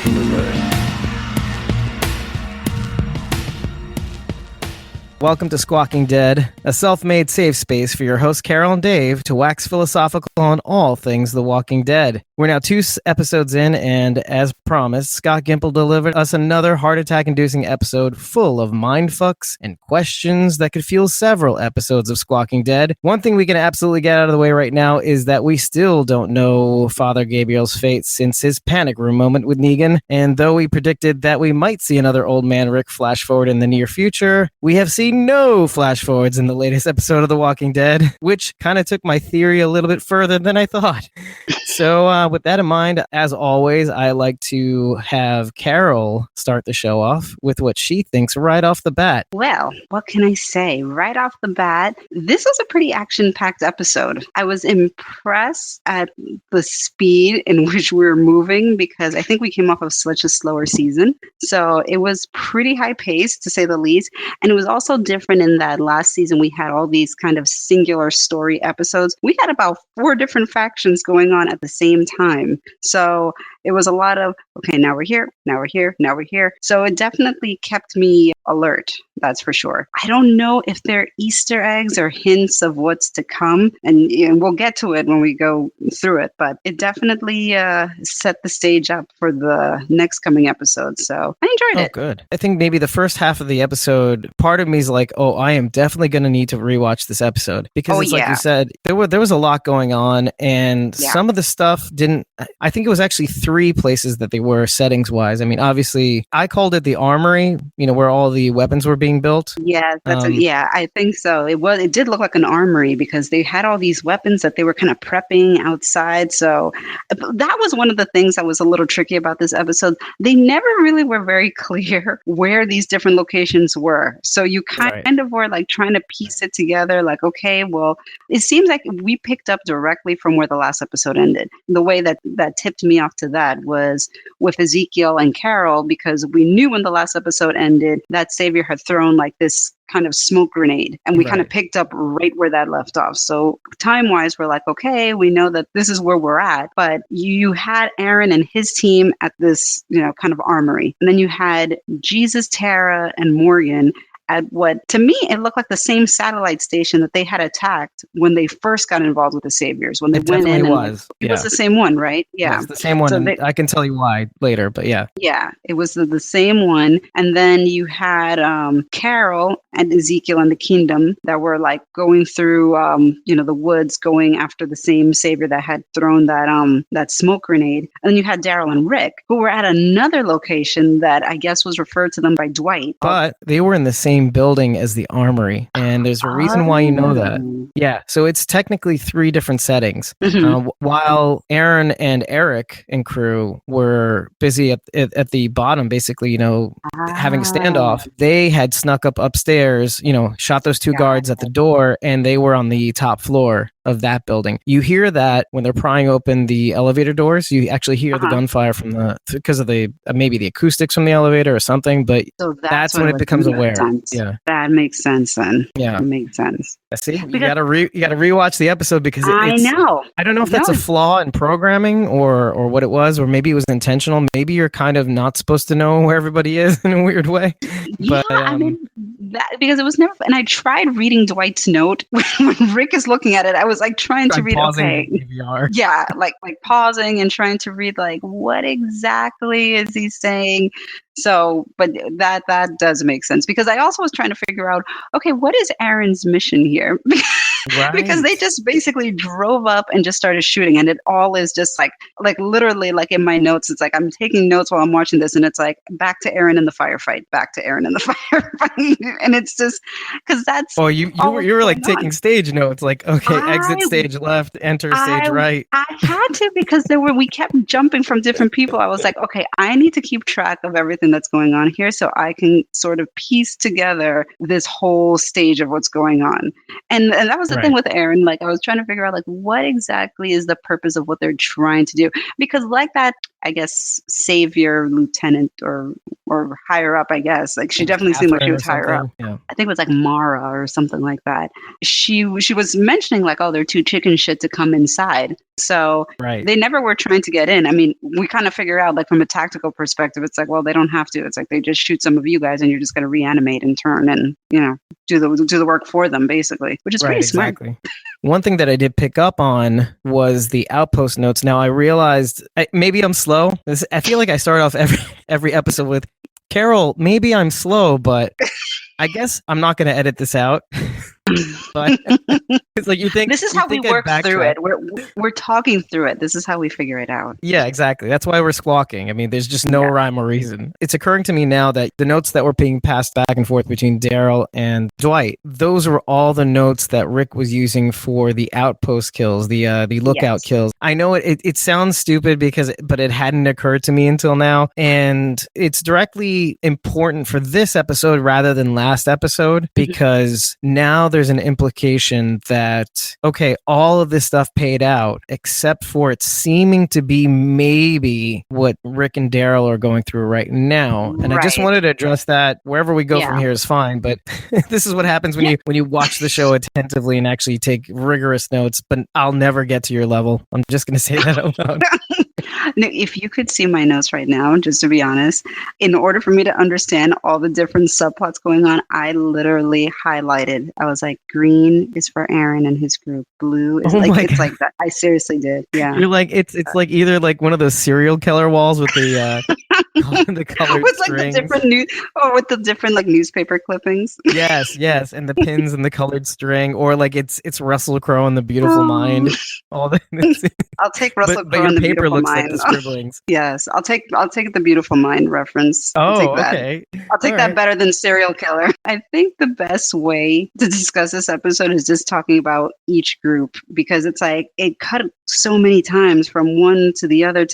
from Missouri. Welcome to Squawking Dead, a self-made safe space for your hosts Carol and Dave to wax philosophical on all things The Walking Dead. We're now 2 episodes in, and as promised, Scott Gimple delivered us another heart attack-inducing episode full of mindfucks and questions that could fuel several episodes of Squawking Dead. One thing we can absolutely get out of the way right now is that we still don't know Father Gabriel's fate since his panic room moment with Negan, and though we predicted that we might see another old man Rick flash forward in the near future, we have seen no flash forwards in the latest episode of The Walking Dead, which kind of took my theory a little bit further than I thought. So with that in mind, as always, I like to have Carol start the show off with what she thinks right off the bat. Well, what can I say? Right off the bat, this was a pretty action-packed episode. I was impressed at the speed in which we were moving because I think we came off of such a slower season. So it was pretty high-paced, to say the least. And it was also different in that last season we had all these kind of singular story episodes. We had about 4 different factions going on at the same time. So it was a lot of, okay, now we're here, now we're here, now we're here. So it definitely kept me alert, that's for sure. I don't know if they're Easter eggs or hints of what's to come, and we'll get to it when we go through it, but it definitely set the stage up for the next coming episode. So I enjoyed it. Oh, good. I think maybe the first half of the episode, part of me is like, oh, I am definitely going to need to rewatch this episode because it's like you said, there was a lot going on, and some of the stuff didn't. I think it was actually 3 places that they were settings wise. I mean, obviously, I called it the armory, where all the weapons were being built. Yeah, I think so. It did look like an armory because they had all these weapons that they were kind of prepping outside. So that was one of the things that was a little tricky about this episode. They never really were very clear where these different locations were. So you kind of were like trying to piece it together. Like, okay, well, it seems like we picked up directly from where the last episode ended. The way that tipped me off to that was with Ezekiel and Carol, because we knew when the last episode ended that Savior had thrown like this kind of smoke grenade, and we kind of picked up right where that left off. So time-wise, we're like, okay, we know that this is where we're at, but you had Aaron and his team at this, kind of armory. And then you had Jesus, Tara, and Morgan at what, to me, it looked like the same satellite station that they had attacked when they first got involved with the Saviors. When they went in, it was the same one, right? Yeah, it's the same one. So I can tell you why later, but yeah. Yeah, it was the same one. And then you had Carol and Ezekiel and the Kingdom that were like going through, the woods, going after the same Savior that had thrown that smoke grenade. And then you had Daryl and Rick, who were at another location that I guess was referred to them by Dwight. But they were in the same building as the armory, and there's a reason why you know that. Yeah, so it's technically 3 different settings. While Aaron and Erik and crew were busy at the bottom, basically, having a standoff, they had snuck up upstairs, shot those 2 guards at the door, and they were on the top floor of that building. You hear that when they're prying open the elevator doors. You actually hear the gunfire from because of the maybe the acoustics from the elevator or something. But so that's when it becomes aware. Yeah, that makes sense then. Yeah, it makes sense. See, you gotta rewatch the episode because I know. I don't know if that's a flaw in programming or what it was, or maybe it was intentional. Maybe you're kind of not supposed to know where everybody is in a weird way. Yeah, but, I mean, that because it was never. And I tried reading Dwight's note when Rick is looking at it. I was like trying to read. Okay, yeah, like pausing and trying to read like what exactly is he saying. So, but that does make sense because I also was trying to figure out, okay, what is Aaron's mission here? Because they just basically drove up and just started shooting, and it all is just like literally like in my notes, it's like I'm taking notes while I'm watching this, and it's like back to Aaron in the firefight, back to Aaron in the firefight, and it's just because that's. Oh, you were like taking stage notes, like okay, exit stage left, enter stage right. I had to because we kept jumping from different people. I was like, okay, I need to keep track of everything that's going on here so I can sort of piece together this whole stage of what's going on. And that was the thing with Aaron. Like I was trying to figure out like what exactly is the purpose of what they're trying to do, because like that I guess, savior lieutenant or higher up, I guess. Like she definitely seemed like she was higher up. Yeah. I think it was like Mara or something like that. She was mentioning like, oh, they're too chicken shit to come inside. So they never were trying to get in. I mean, we kind of figure out like from a tactical perspective, it's like, well, they don't have to. It's like they just shoot some of you guys and you're just going to reanimate and turn and, you know, do the work for them basically, which is pretty smart. Exactly. One thing that I did pick up on was the outpost notes. Now I realized maybe I'm slow. I feel like I start off every episode with, Carol, maybe I'm slow, but I guess I'm not going to edit this out. But it's like you think this is how we work through it. We're talking through it. This is how we figure it out. Yeah, exactly. That's why we're squawking. I mean, there's just no rhyme or reason. It's occurring to me now that the notes that were being passed back and forth between Daryl and Dwight, those were all the notes that Rick was using for the outpost kills, the lookout kills. I know it sounds stupid but it hadn't occurred to me until now, and it's directly important for this episode rather than last episode because now there's an implication that, okay, all of this stuff paid out except for it seeming to be maybe what Rick and Daryl are going through right now. And I just wanted to address that. Wherever we go from here is fine, but this is what happens when you watch the show attentively and actually take rigorous notes, but I'll never get to your level. I'm just going to say that out loud. No, if you could see my notes right now, just to be honest, in order for me to understand all the different subplots going on, I literally highlighted. I was like, green is for Aaron and his group. Blue is it's like that. I seriously did. Yeah. You're like, it's like either like one of those serial killer walls with the the colored with like strings. the different with the different like newspaper clippings. Yes, and the pins and the colored string, or like it's Russell Crowe and the Beautiful Mind. All the I'll take Russell Crowe and the paper Beautiful looks Mind. like the scribblings. Yes, I'll take the Beautiful Mind reference. I'll take that. Okay. I'll take that better than serial killer. I think the best way to discuss this episode is just talking about each group because it's like it cut so many times from one to the other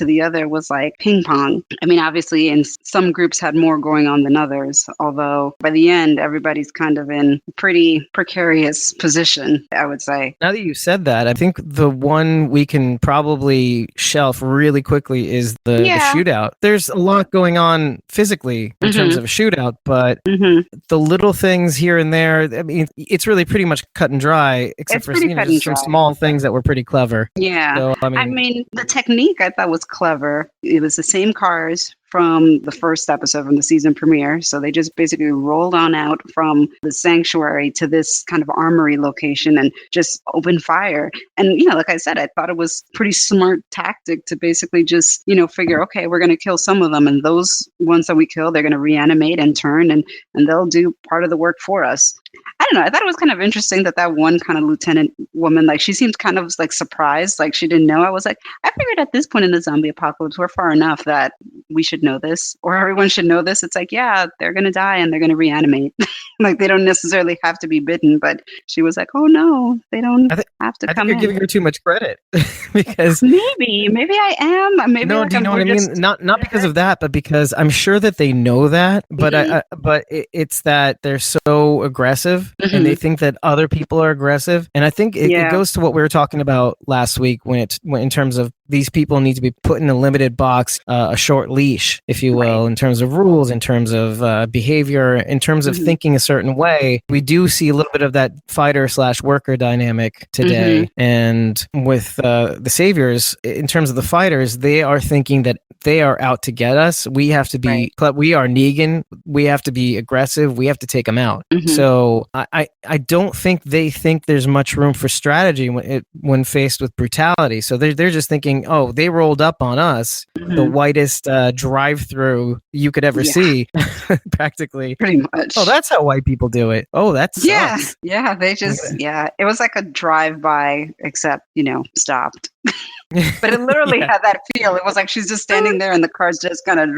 was like ping pong. I mean, obviously, and some groups had more going on than others, although by the end, everybody's kind of in a pretty precarious position, I would say. Now that you said that, I think the one we can probably shelf really quickly is the shootout. There's a lot going on physically in terms of a shootout, but the little things here and there, I mean, it's really pretty much cut and dry, except for some small things that were pretty clever. Yeah. So, I mean, the technique I thought was clever. It was the same cars from the first episode from the season premiere. So they just basically rolled on out from the sanctuary to this kind of armory location and just opened fire. And, you know, like I said, I thought it was pretty smart tactic to basically just, you know, figure, okay, we're going to kill some of them. And those ones that we kill, they're going to reanimate and turn and they'll do part of the work for us. I don't know. I thought it was kind of interesting that one kind of lieutenant woman, like she seemed kind of like surprised, like she didn't know. I was like, I figured at this point in the zombie apocalypse, we're far enough that we should know this or everyone should know this. It's like, yeah, they're going to die and they're going to reanimate. Like they don't necessarily have to be bitten, but she was like, oh no, they don't have to come in. I think you're giving her too much credit because maybe I am. Maybe no, like do you know what I mean? Not because of that, but because I'm sure that they know that, but but it's that they're so aggressive and they think that other people are aggressive. And I think it goes to what we were talking about last week when in terms of these people need to be put in a limited box, a short leash, if you will, in terms of rules, in terms of behavior, in terms of thinking a certain way. We do see a little bit of that fighter/worker dynamic today. And with the saviors, in terms of the fighters, they are thinking that they are out to get us. We have to be, we are Negan. We have to be aggressive. We have to take them out. So I don't think they think there's much room for strategy when faced with brutality. So they're just thinking, oh, they rolled up on us, the whitest drive-through you could ever see, practically. Pretty much. Oh, that's how white people do it. Oh, that sucks. Yeah, they just, it was like a drive-by, except, you know, stopped. But it literally had that feel. It was like she's just standing there and the car's just kind of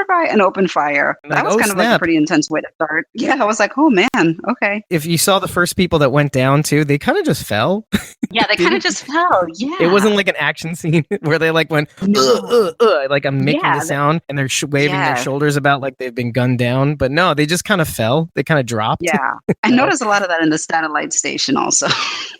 by and open fire. That was kind of like a pretty intense way to start. Yeah, I was like, oh man, okay. If you saw the first people that went down too, they kind of just fell. Yeah, they kind of just fell. Yeah. It wasn't like an action scene where they like went, like I'm making the sound and they're waving their shoulders about like they've been gunned down. But no, they just kind of fell. They kind of dropped. Yeah. I noticed a lot of that in the satellite station also.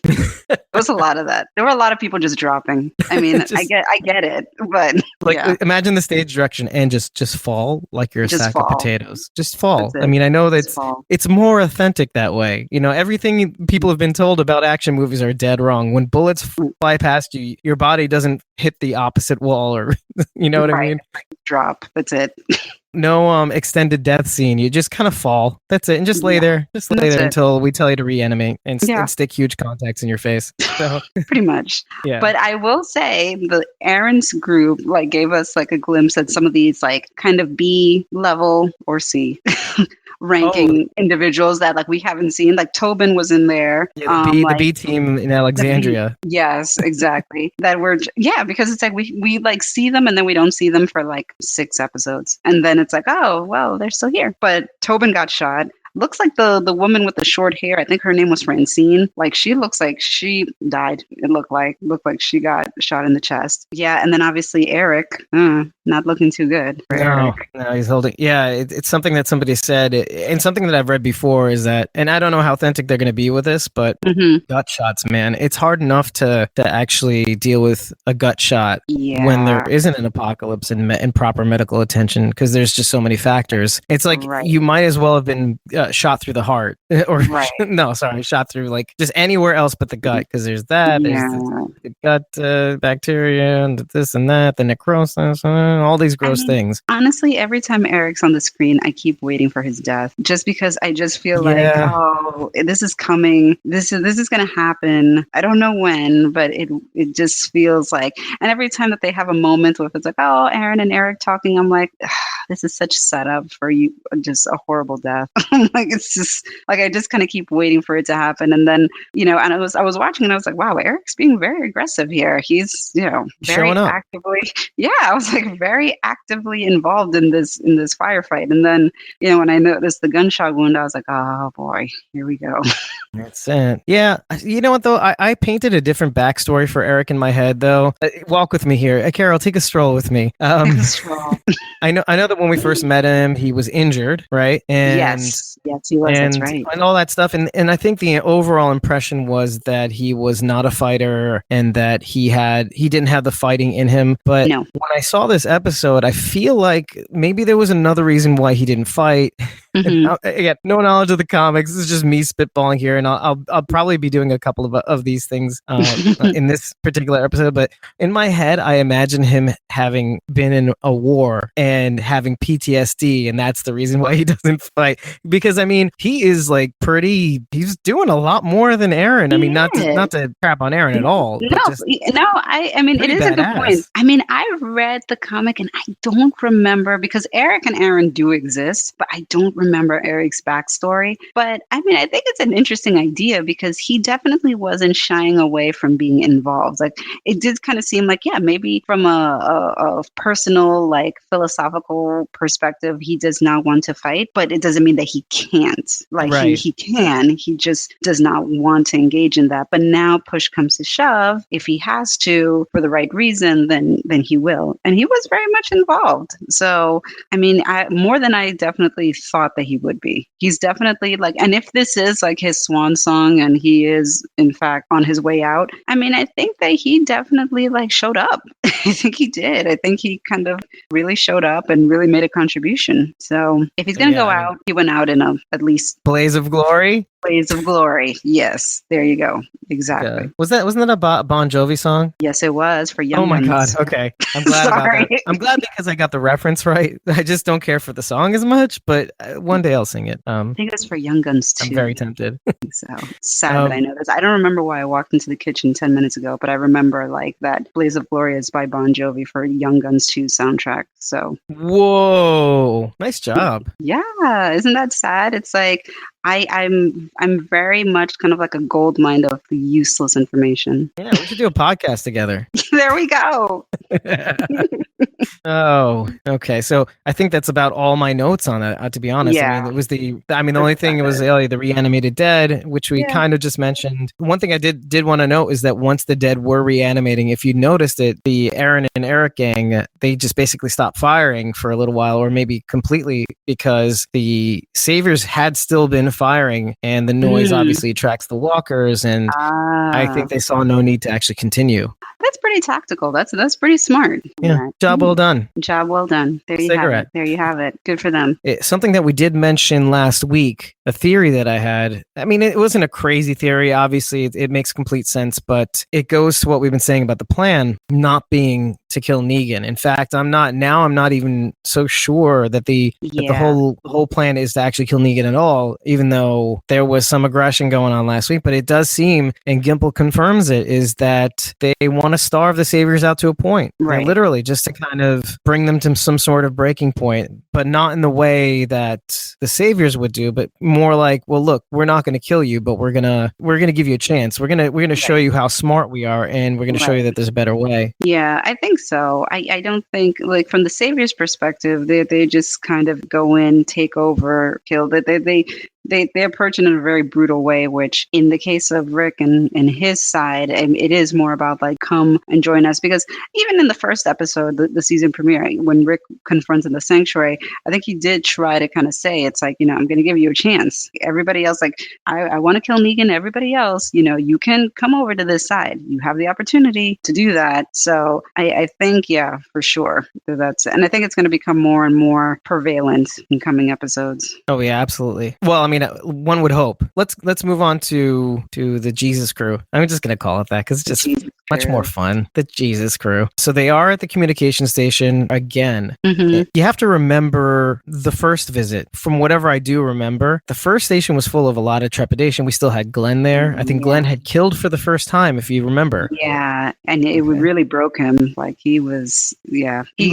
There was a lot of that. There were a lot of people just dropping. I I mean, Just- I get it, but Like yeah, imagine the stage direction and just fall like you're a Just sack fall. of potatoes. Just fall. That's I it. mean, I know Just that's fall. it's more authentic that way. You know, everything people have been told about action movies are dead wrong. When bullets fly past you, your body doesn't hit the opposite wall, or you know what I Right. mean. Drop. That's it. No extended death scene. You just kind of fall. That's it, and just lay Yeah. there. Just lay That's there it. until we tell you to reanimate and, Yeah. and stick huge contacts in your face. So Pretty much. yeah. But I will say the Aaron's group like gave us like a glimpse at some of these like kind of B level or C ranking individuals that like we haven't seen. Like Tobin was in there. Yeah, the B team in Alexandria. Yes, exactly. That we're because it's like we like see them and then we don't see them for like 6 episodes. And then it's like, oh well, they're still here. But Tobin got shot. Looks like the woman with the short hair. I think her name was Francine. Like she looks like she died. It looked like she got shot in the chest. Yeah, and then obviously Erik, not looking too good for Erik. No, he's holding. Yeah, it's something that somebody said, and something that I've read before is that, and I don't know how authentic they're going to be with this, but gut shots, man, it's hard enough to actually deal with a gut shot when there isn't an apocalypse and proper medical attention, because there's just so many factors. It's like you might as well have been shot through the heart, or no, sorry, shot through like just anywhere else but the gut, because there's that, there's the gut bacteria and this and that, the necrosis, all these gross things. Honestly, every time Erik's on the screen, I keep waiting for his death, just because I just feel like, oh, this is coming. This is going to happen. I don't know when, but it just feels like. And every time that they have a moment where it's like, oh, Aaron and Erik talking, I'm like, this is such setup for you, just a horrible death. Like it's just like I just kind of keep waiting for it to happen, and then and I was watching and I was like, wow, Erik's being very aggressive here. He's very showing up actively. Yeah, I was like very actively involved in this firefight, and then when I noticed the gunshot wound, I was like, oh boy, here we go. That's it. Yeah, you know what though? I painted a different backstory for Erik in my head though. Walk with me here, Carol. Take a stroll with me. Take a stroll. I know that when we first met him, he was injured, right? And yes, he was. That's right. And all that stuff. And I think the overall impression was that he was not a fighter and that he didn't have the fighting in him. But when I saw this episode, I feel like maybe there was another reason why he didn't fight. Again, no knowledge of the comics. This is just me spitballing here, and I'll probably be doing a couple of these things in this particular episode. But in my head, I imagine him having been in a war and having PTSD, and that's the reason why he doesn't fight. Because I mean, he is like he's doing a lot more than Aaron. I mean, not to crap on Aaron at all. I mean, it is a good point. I mean, I read the comic and I don't remember, because Erik and Aaron do exist, but I don't remember Erik's backstory. But I mean, I think it's an interesting idea, because he definitely wasn't shying away from being involved. Like it did kind of seem like, maybe from a personal, like philosophical perspective, he does not want to fight, but it doesn't mean that he can't. Like he can, he just does not want to engage in that. But now push comes to shove, if he has to for the right reason, then he will. And he was very much involved. So I mean, more than I definitely thought that he would be. He's definitely like, and if this is like his swan song and he is in fact on his way out, I mean, I think that he definitely like showed up. I think he did. I think he kind of really showed up and really made a contribution. So if he's going to go out, he went out in at least blaze of glory. Blaze of Glory. Yes, there you go. Exactly. Wasn't that a Bon Jovi song? Yes, it was, for young Oh my ones. God. Okay. I'm glad about that. I'm glad because I got the reference right. I just don't care for the song as much, but one day I'll sing it. I think it's for Young Guns too. I'm very tempted. So sad that I know this. I don't remember why I walked into the kitchen 10 minutes ago, but I remember like that Blaze of Glory is by Bon Jovi for Young Guns 2 soundtrack. So whoa, nice job. Yeah, isn't that sad? It's like I'm very much kind of like a gold mine of useless information. Yeah, we should do a podcast together. There we go. Oh, okay. So I think that's about all my notes on it. To be honest, Yeah. I mean, it was the only thing was the reanimated dead, which we kind of just mentioned. One thing I did want to note is that once the dead were reanimating, if you noticed it, the Aaron and Erik gang, they just basically stopped firing for a little while, or maybe completely, because the saviors had still been precision firing, and the noise obviously attracts the walkers, and I think they saw no need to actually continue. That's pretty tactical. That's pretty smart. Yeah, job well done. Job well done. There you have it. There you have it. Good for them. Something that we did mention last week, a theory that I had. I mean, it wasn't a crazy theory. Obviously, it makes complete sense, but it goes to what we've been saying about the plan not being to kill Negan. In fact, I'm not even so sure that the whole plan is to actually kill Negan at all, even though there was some aggression going on last week. But it does seem, and Gimple confirms it, is that they want to starve the Saviors out to a point. Right. Literally, just to kind of bring them to some sort of breaking point, but not in the way that the Saviors would do, but more like, well, look, we're not going to kill you, but we're gonna give you a chance. We're gonna show you how smart we are, and we're gonna show you that there's a better way. Yeah, I think so. I don't think, like, from the Savior's perspective, they just kind of go in, take over, kill. They approach it in a very brutal way, which in the case of Rick and his side, it is more about like, come and join us. Because even in the first episode, the season premiere, when Rick confronts in the sanctuary, I think he did try to kind of say, it's like, I'm going to give you a chance. Everybody else, like, I want to kill Negan. Everybody else, you can come over to this side. You have the opportunity to do that. So I think, yeah, for sure. And I think it's going to become more and more prevalent in coming episodes. Oh yeah, absolutely. Well, I mean, one would hope. Let's move on to the Jesus crew. I'm just going to call it that because it's just much more fun. The Jesus crew. So they are at the communication station again. Mm-hmm. You have to remember the first visit. From whatever I do remember, the first station was full of a lot of trepidation. We still had Glenn there. I think Glenn had killed for the first time, if you remember. Yeah, and it really broke him. Like he was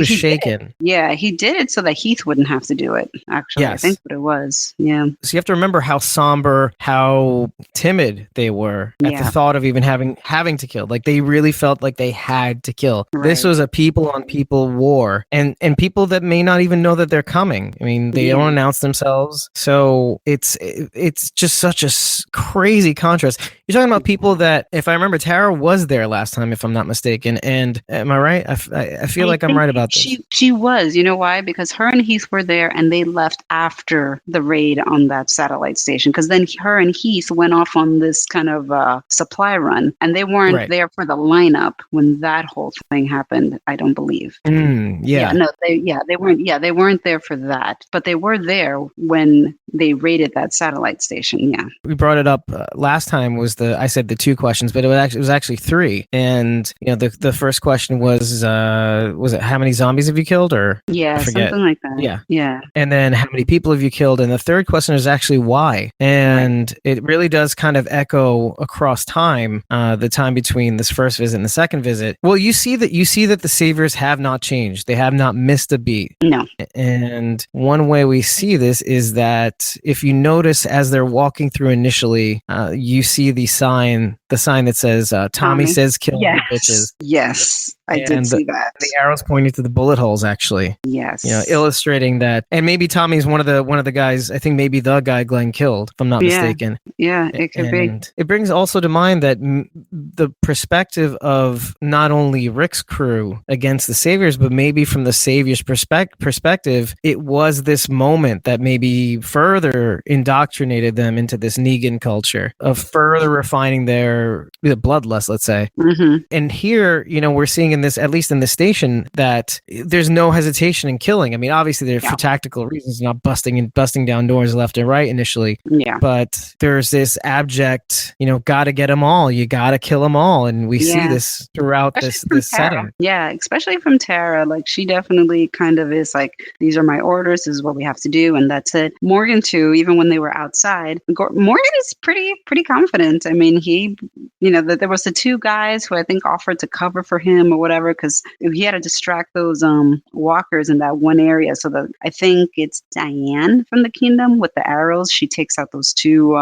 shaken. He did it so that Heath wouldn't have to do it. Actually, yes. I think what it was. Yeah. So you have to remember how somber, how timid they were at the thought of even having to kill. Like they really felt like they had to kill. Right. This was a people on people war, and people that may not even know that they're coming. I mean, they don't announce themselves, so it's just such a crazy contrast. You're talking about people that, if I remember, Tara was there last time, if I'm not mistaken. And am I right? I feel like I'm right about this. She was. You know why? Because her and Heath were there, and they left after the raid on that satellite station. Because then her and Heath went off on this kind of supply run, and they weren't there for the lineup when that whole thing happened. I don't believe. They weren't. Yeah, they weren't there for that, but they were there when they raided that satellite station. Yeah, we brought it up last time. I said the two questions, but it was actually three. And the first question was it how many zombies have you killed, or something like that. Yeah. And then how many people have you killed? And the third question is actually why. And it really does kind of echo across time, the time between this first visit and the second visit. Well, you see that the Saviors have not changed. They have not missed a beat. No. And one way we see this is that if you notice as they're walking through initially, you see the sign that says Tommy says kill the bitches. Yes. I did see that. The arrows pointing to the bullet holes, actually. Yes. Illustrating that. And maybe Tommy's one of the guys, I think maybe the guy Glenn killed, if I'm not mistaken. Yeah, it could be. It brings also to mind that the perspective of not only Rick's crew against the Saviors, but maybe from the Saviors' perspective, it was this moment that maybe further indoctrinated them into this Negan culture of further refining their bloodlust, let's say. Mm-hmm. And here, we're seeing in this, at least in this station, that there's no hesitation in killing. I mean, obviously they're for tactical reasons, not busting down doors left and right initially. Yeah. But there's this abject, gotta get them all. You gotta kill them all. And we see this throughout especially this setting. Yeah, especially from Tara. Like she definitely kind of is like, these are my orders. This is what we have to do. And that's it. Morgan too, even when they were outside, Morgan is pretty confident. I mean, there was the two guys who I think offered to cover for him or whatever, because he had to distract those walkers in that one area. So I think it's Diane from the Kingdom with the arrows. She takes out those two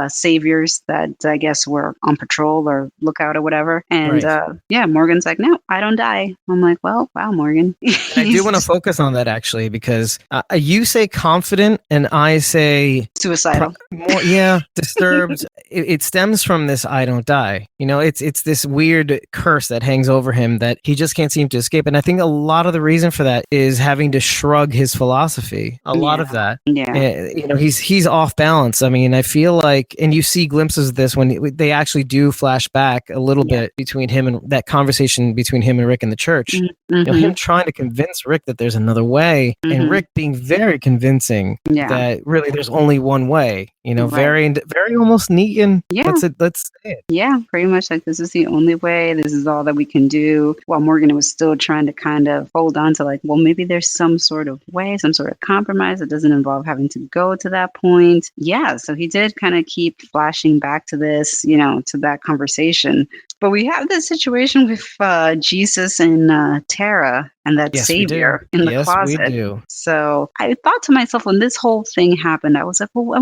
saviors that I guess were on patrol or lookout or whatever. And Morgan's like, no, I don't die. I'm like, well, wow, Morgan. I do want to focus on that actually, because you say confident and I say suicidal. Disturbed. It stems from this I don't die. It's this weird curse that hangs hangs over him that he just can't seem to escape. And I think a lot of the reason for that is having to shrug his philosophy. A lot of that. Yeah. He's off balance. I mean, I feel like, and you see glimpses of this when they actually do flash back a little bit between him and that conversation between him and Rick in the church. Him trying to convince Rick that there's another way, and Rick being very convincing that really there's only one way. Very almost neat, and let's say it. Yeah, pretty much like, this is the only way. This is all that we can do. While Morgan was still trying to kind of hold on to like, well, maybe there's some sort of way, some sort of compromise that doesn't involve having to go to that point. Yeah, so he did kind of keep flashing back to this, to that conversation. But we have this situation with Jesus and Tara and that savior in the closet. We do. So I thought to myself, when this whole thing happened, I was like, well,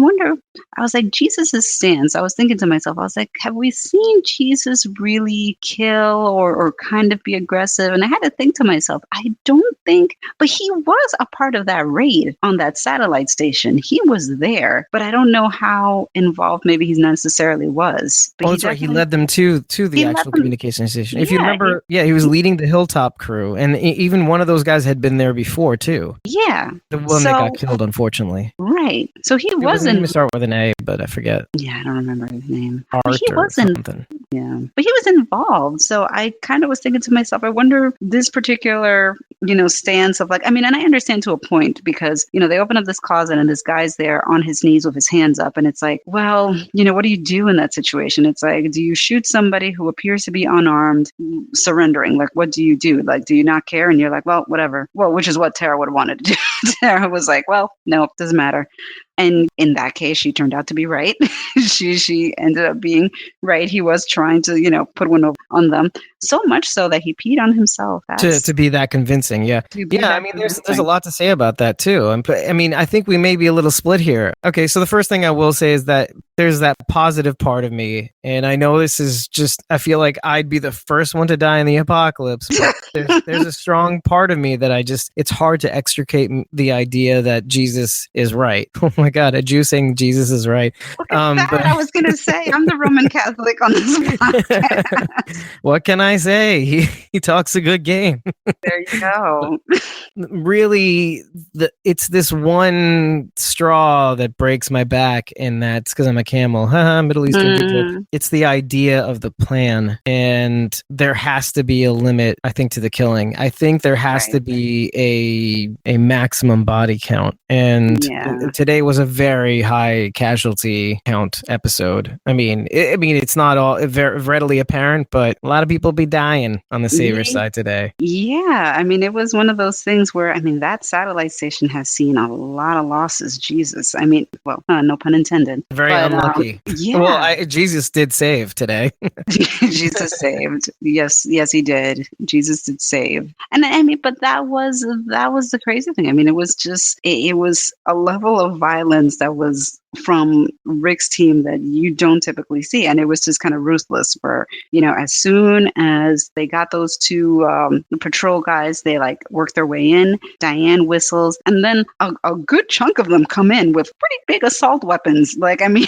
I was like, Jesus' stance. I was thinking to myself, I was like, have we seen Jesus really kill or kind of be aggressive? And I had to think to myself, I don't think, but he was a part of that raid on that satellite station. He was there, but I don't know how involved maybe he necessarily was. But that's right. He led them to the actual communication station. If you remember, he was leading the Hilltop crew, and even one of those guys had been there before too. Yeah, the one that got killed, unfortunately. Right. So he wasn't. Let me start with an A, but I forget. Yeah, I don't remember his name. Art he wasn't. Something. Yeah, but he was involved. So I kind of was thinking to myself, I wonder this particular, stance of like, I mean, and I understand to a point because, they open up this closet and this guy's there on his knees with his hands up. And it's like, well, what do you do in that situation? It's like, do you shoot somebody who appears to be unarmed, surrendering? Like, what do you do? Like, do you not care? And you're like, well, whatever. Well, which is what Tara would have wanted to do. Tara was like, well, no, doesn't matter. And in that case, she turned out to be right. she ended up being right. He was trying to, put one over on them. So much so that he peed on himself. To be that convincing, yeah. I mean, there's a lot to say about that, too. I mean, I think we may be a little split here. Okay, so the first thing I will say is that there's that positive part of me. And I know this is just, I feel like I'd be the first one to die in the apocalypse. But there's a strong part of me that it's hard to extricate the idea that Jesus is right. Oh my God, a Jew saying Jesus is right. But I was going to say, I'm the Roman Catholic on this podcast. What can I say? He talks a good game. There you go. Really, it's this one straw that breaks my back, and that's because I'm a camel. Middle Eastern. It's the idea of the plan, and there has to be a limit, I think, to the killing. I think there has to be a maximum body count, and today was a very high casualty count episode. I mean, it's not all very readily apparent, but a lot of people be dying on the Savior side today. Yeah, I mean, it was one of those things where, I mean, that satellite station has seen a lot of losses. Jesus, I mean, well, no pun intended. Very unlucky. Well, Jesus did save today. Jesus saved. Yes, he did. Jesus did save. And I mean, but that was the crazy thing. I mean, it was just, it was a level of violence that was from Rick's team that you don't typically see. And it was just kind of ruthless where, as soon as they got those two patrol guys, they like work their way in. Diane whistles, and then a good chunk of them come in with pretty big assault weapons. Like, I mean,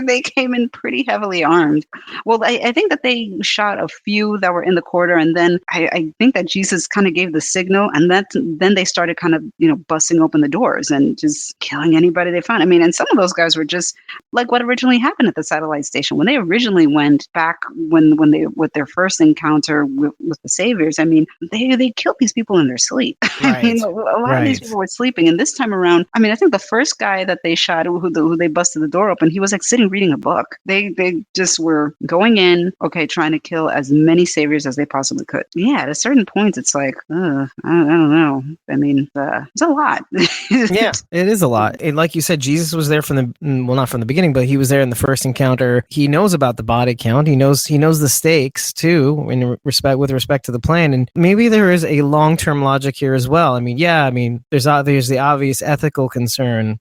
they came in pretty heavily armed. Well, I think that they shot a few that were in the corridor, and then I think that Jesus kind of gave the signal, and then they started kind of, busting open the doors and just killing anybody they found. I mean, and some of those guys were just like what originally happened at the satellite station when they originally went back when they with their first encounter with the Saviors. I mean, they killed these people in their sleep. Right. I mean, a lot of these people were sleeping, and this time around, I mean, I think the first guy that they shot, who they busted the door open, he was like sitting reading a book. They just were going in, trying to kill as many Saviors as they possibly could. Yeah, at a certain point, it's like, I don't know. I mean, it's a lot. Yeah, it is a lot. And like you said, Jesus was there not from the beginning, but he was there in the first encounter. He knows about the body count. He knows the stakes too, with respect to the plan. And maybe there is a long-term logic here as well. I mean, there's the obvious ethical concern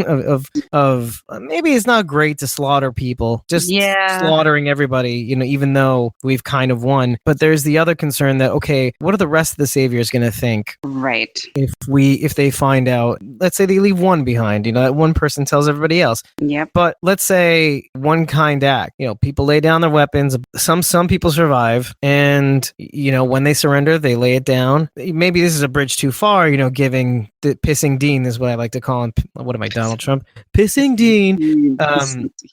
of maybe it's not not great to slaughter people, just Yeah. slaughtering everybody, even though we've kind of won. But there's the other concern that, okay, what are the rest of the saviors going to think? Right. If they find out, let's say they leave one behind, that one person tells everybody else. Yep. But let's say one kind act, people lay down their weapons. Some people survive, and when they surrender, they lay it down. Maybe this is a bridge too far, giving the pissing Dean is what I like to call him. What am I, Donald Trump? Pissing Dean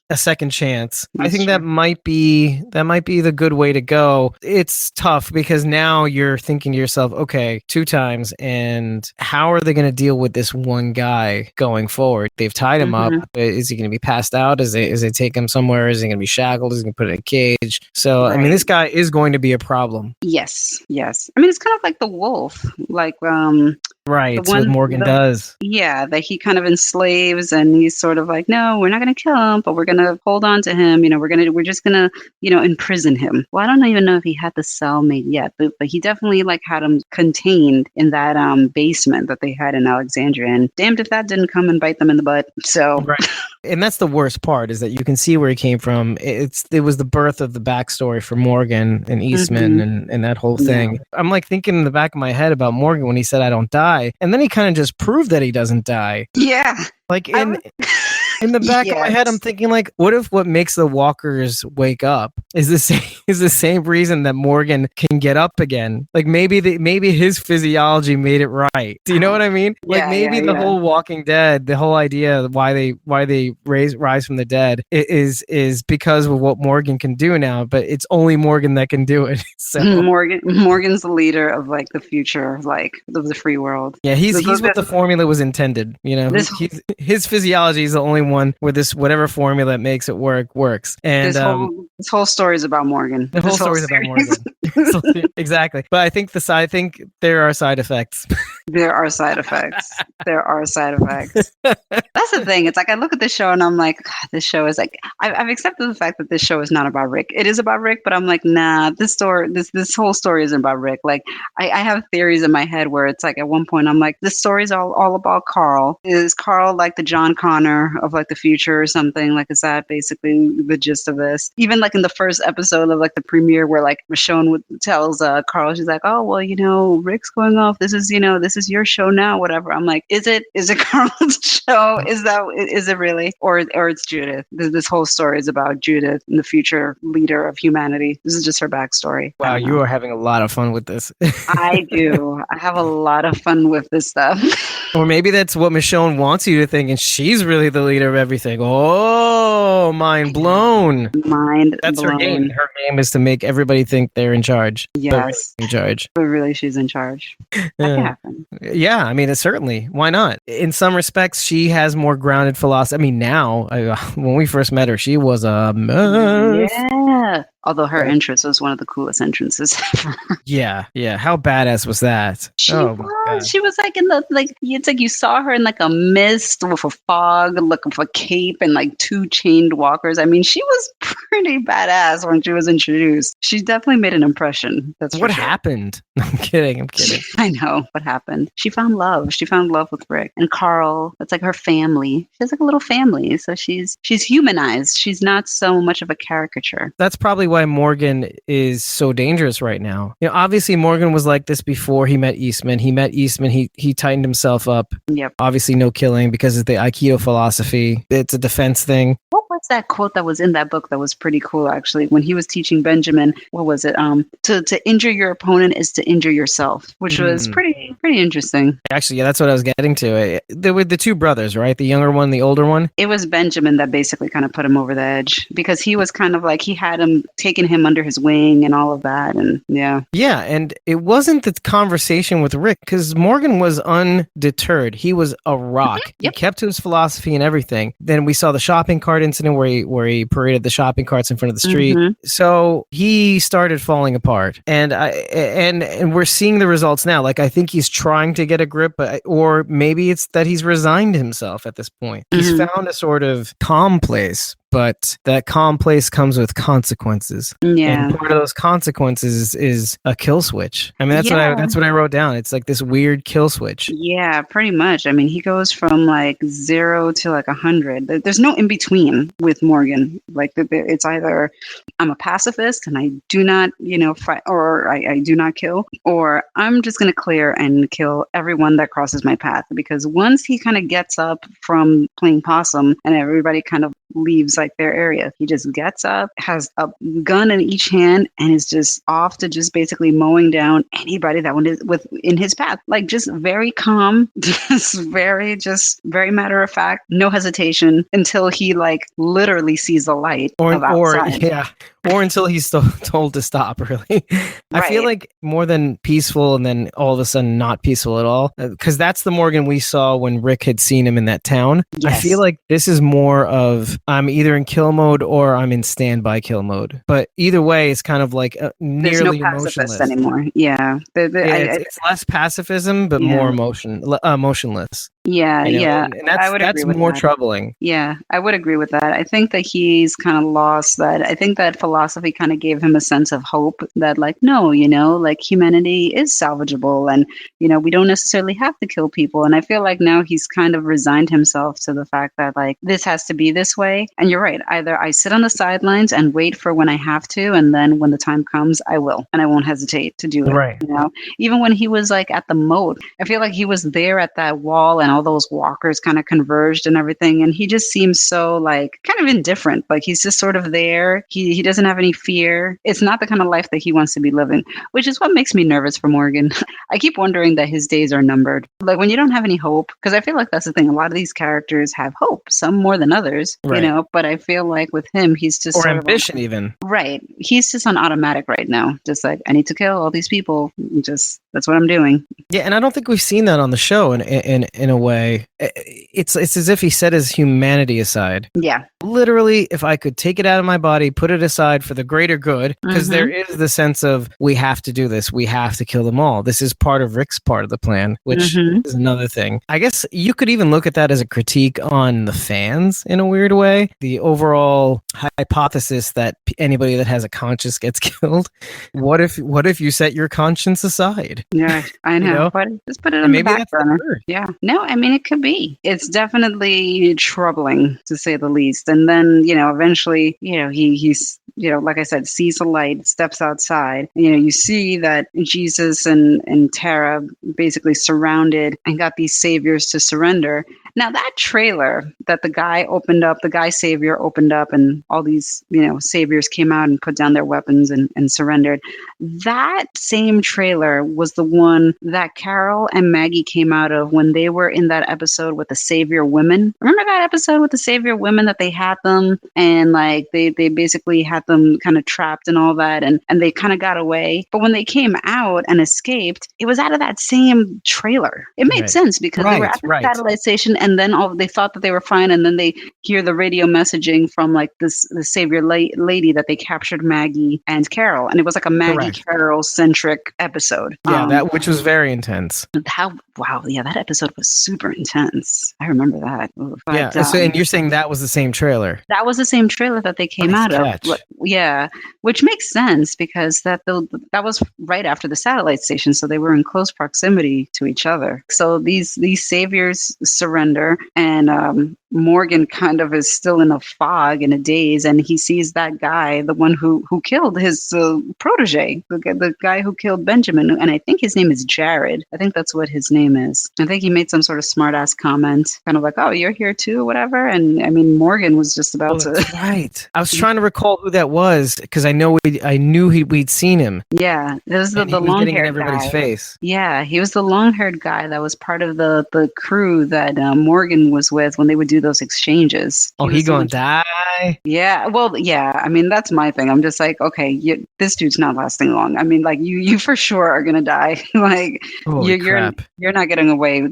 a second chance. I think that might be the good way to go. It's tough because now you're thinking to yourself, okay, 2 times, and how are they going to deal with this one guy going forward? They've tied him up. Is he going to be passed out? Is they take him somewhere? Is he going to be shackled? Is he going to put in a cage? So I mean, this guy is going to be a problem. Yes. I mean, it's kind of like the wolf, like right. That's what Morgan does. Yeah, that he kind of enslaves, and he's sort of like, no, we're not going to kill him, but we're going to hold on to him. We're just going to, imprison him. Well, I don't even know if he had the cell made yet, but he definitely had him contained in that basement that they had in Alexandria. And damned if that didn't come and bite them in the butt. So. Right. And that's the worst part, is that you can see where he came from. It was the birth of the backstory for Morgan and Eastman and that whole thing. Yeah. I'm thinking in the back of my head about Morgan when he said, "I don't die." And then he kind of just proved that he doesn't die. Yeah. In the back of my head, I'm thinking, what if what makes the walkers wake up is the same reason that Morgan can get up again? Maybe his physiology made it right. Do you know what I mean? The whole Walking Dead, the whole idea why they rise from the dead is because of what Morgan can do now. But it's only Morgan that can do it. So Morgan's the leader of the future of the free world. Yeah, he's what the formula was intended. His physiology is the only one where this whatever formula that makes it works. And this whole story is about Morgan. The whole story is about Morgan. Exactly. But I think there are side effects. There are side effects. That's the thing. It's I look at this show and I'm like, God, this show is I've accepted the fact that this show is not about Rick. It is about Rick, but I'm like, nah, this whole story isn't about Rick. I have theories in my head where it's at one point I'm like, this story is all about Carl. Is Carl the John Connor of the future or something? Is that basically the gist of this? Even in the first episode of the premiere where Michonne tells Carl, she's like, oh well, Rick's going off. This is your show now, whatever. I'm like, is it Carl's show? Is it really? Or it's Judith. This whole story is about Judith, the future leader of humanity. This is just her backstory. Wow, you are having a lot of fun with this. I do. I have a lot of fun with this stuff. Or maybe that's what Michonne wants you to think, and she's really the leader of everything. Oh, mind blown. That's her game. Her game is to make everybody think they're in charge. Yes. In charge. But really, she's in charge. That can happen. Yeah, I mean, certainly. Why not? In some respects, she has more grounded philosophy. I mean, now, when we first met her, she was a mess. Yeah. Although her entrance was one of the coolest entrances ever. Yeah. How badass was that? She was in it's you saw her in a mist with a fog, looking for a cape and 2 chained walkers. I mean, she was pretty badass when she was introduced. She definitely made an impression. That's what happened. I'm kidding. I know what happened. She found love. She found love with Rick and Carl. That's her family. She has a little family, so she's humanized. She's not so much of a caricature. That's probably why Morgan is so dangerous right now. Obviously Morgan was like this before he met Eastman. He tightened himself up. Yep. Obviously no killing because of the Aikido philosophy. It's a defense thing. What was that quote that was in that book that was pretty cool, actually, when he was teaching Benjamin? What was it? To injure your opponent is to injure yourself, which was pretty interesting. Actually, yeah, that's what I was getting to. There were the 2 brothers, right? The younger one, the older one. It was Benjamin that basically kind of put him over the edge because he was kind of he had him taking him under his wing and all of that. And yeah. Yeah. And it wasn't the conversation with Rick because Morgan was undeterred. He was a rock. Yep. He kept to his philosophy and everything. Then we saw the shopping cart incident where he paraded the shopping carts in front of the street. So he started falling apart. And we're seeing the results now. I think he's trying to get a grip, or maybe it's that he's resigned himself at this point. He's found a sort of calm place. but that calm place comes with consequences. Yeah. And part of those consequences is a kill switch. I mean, that's what I wrote down. It's like this weird kill switch. Yeah, pretty much. I mean, he goes from like 0 to like 100. There's no in between with Morgan. Like it's either I'm a pacifist and I do not, fight, or I do not kill, or I'm just going to clear and kill everyone that crosses my path. Because once he kind of gets up from playing possum and everybody kind of leaves like their area, he just gets up, has a gun in each hand, and is just off to just basically mowing down anybody that was in his path. Like just very calm, just very matter of fact, no hesitation until he like literally sees the light or outside. Or until he's told to stop, really. I feel like more than peaceful and then all of a sudden not peaceful at all, because that's the Morgan we saw when Rick had seen him in that town. Yes. I feel like this is more of I'm either in kill mode or I'm in standby kill mode. But either way, it's kind of like nearly emotionless anymore. Yeah. It's less pacifism, but more emotionless. Yeah, yeah. And that's more troubling. Yeah, I would agree with that. I think that he's kind of lost that. I think that philosophy kind of gave him a sense of hope that like, no, like humanity is salvageable and, we don't necessarily have to kill people. And I feel like now he's kind of resigned himself to the fact that like, this has to be this way. And you're right. Either I sit on the sidelines and wait for when I have to. And then when the time comes, I will. And I won't hesitate to do it. Right. Even when he was like at the moat, I feel like he was there at that wall and all those walkers kind of converged and everything, and he just seems so like kind of indifferent. Like he's just sort of there. He doesn't have any fear. It's not the kind of life that he wants to be living, which is what makes me nervous for Morgan. I keep wondering that his days are numbered. Like when you don't have any hope, because I feel like that's the thing. A lot of these characters have hope, some more than others, right. But I feel like with him, he's just or ambition even. Right. He's just on automatic right now. Just like, I need to kill all these people. Just that's what I'm doing. Yeah, and I don't think we've seen that on the show in a way. It's as if he set his humanity aside. Yeah. Literally, if I could take it out of my body, put it aside for the greater good, because there is the sense of we have to do this. We have to kill them all. This is part of Rick's part of the plan, which is another thing. I guess you could even look at that as a critique on the fans in a weird way. The overall hypothesis that anybody that has a conscience gets killed. What if you set your conscience aside? Yeah, I know. But just put it in the back burner. Yeah. No, I mean, it could be. It's definitely troubling, to say the least. And then, eventually, he's, like I said, sees the light, steps outside. You see that Jesus and Tara basically surrounded and got these saviors to surrender. Now, that trailer that the guy savior opened up, and all these, saviors came out and put down their weapons and surrendered. That same trailer was the one that Carol and Maggie came out of when they were in that episode with the savior women. Remember that episode with the savior women that they had them and like they basically had them kind of trapped and all that, and they kind of got away. But when they came out and escaped, it was out of that same trailer. It made sense because they were at the satellite station, and then they thought that they were fine, and then they hear the radio messaging from like the savior lady that they captured Maggie and Carol, and it was like a Maggie Carol centric episode. Yeah, which was very intense. That episode was super intense. I remember that. But, and you're saying that was the same trailer? That was the same trailer that they came out of. Yeah, which makes sense because that was right after the satellite station, so they were in close proximity to each other. So these saviors surrender, and Morgan kind of is still in a fog, in a daze, and he sees that guy, the one who killed his protege, the guy who killed Benjamin, and I think his name is Jared. I think that's what his name is. I think he made some sort of smart-ass comment, kind of like, oh, you're here too, whatever. And I mean, Morgan was just about to... That's right. I was trying to recall who that was, because I knew we'd seen him. Yeah, it was the long-haired guy. Everybody's face. Yeah, he was the long-haired guy that was part of the crew that Morgan was with when they would do those exchanges. He gonna die? Yeah, well, yeah. I mean, that's my thing. I'm just like, okay, this dude's not lasting long. I mean, like you for sure are gonna die. Like you're not getting away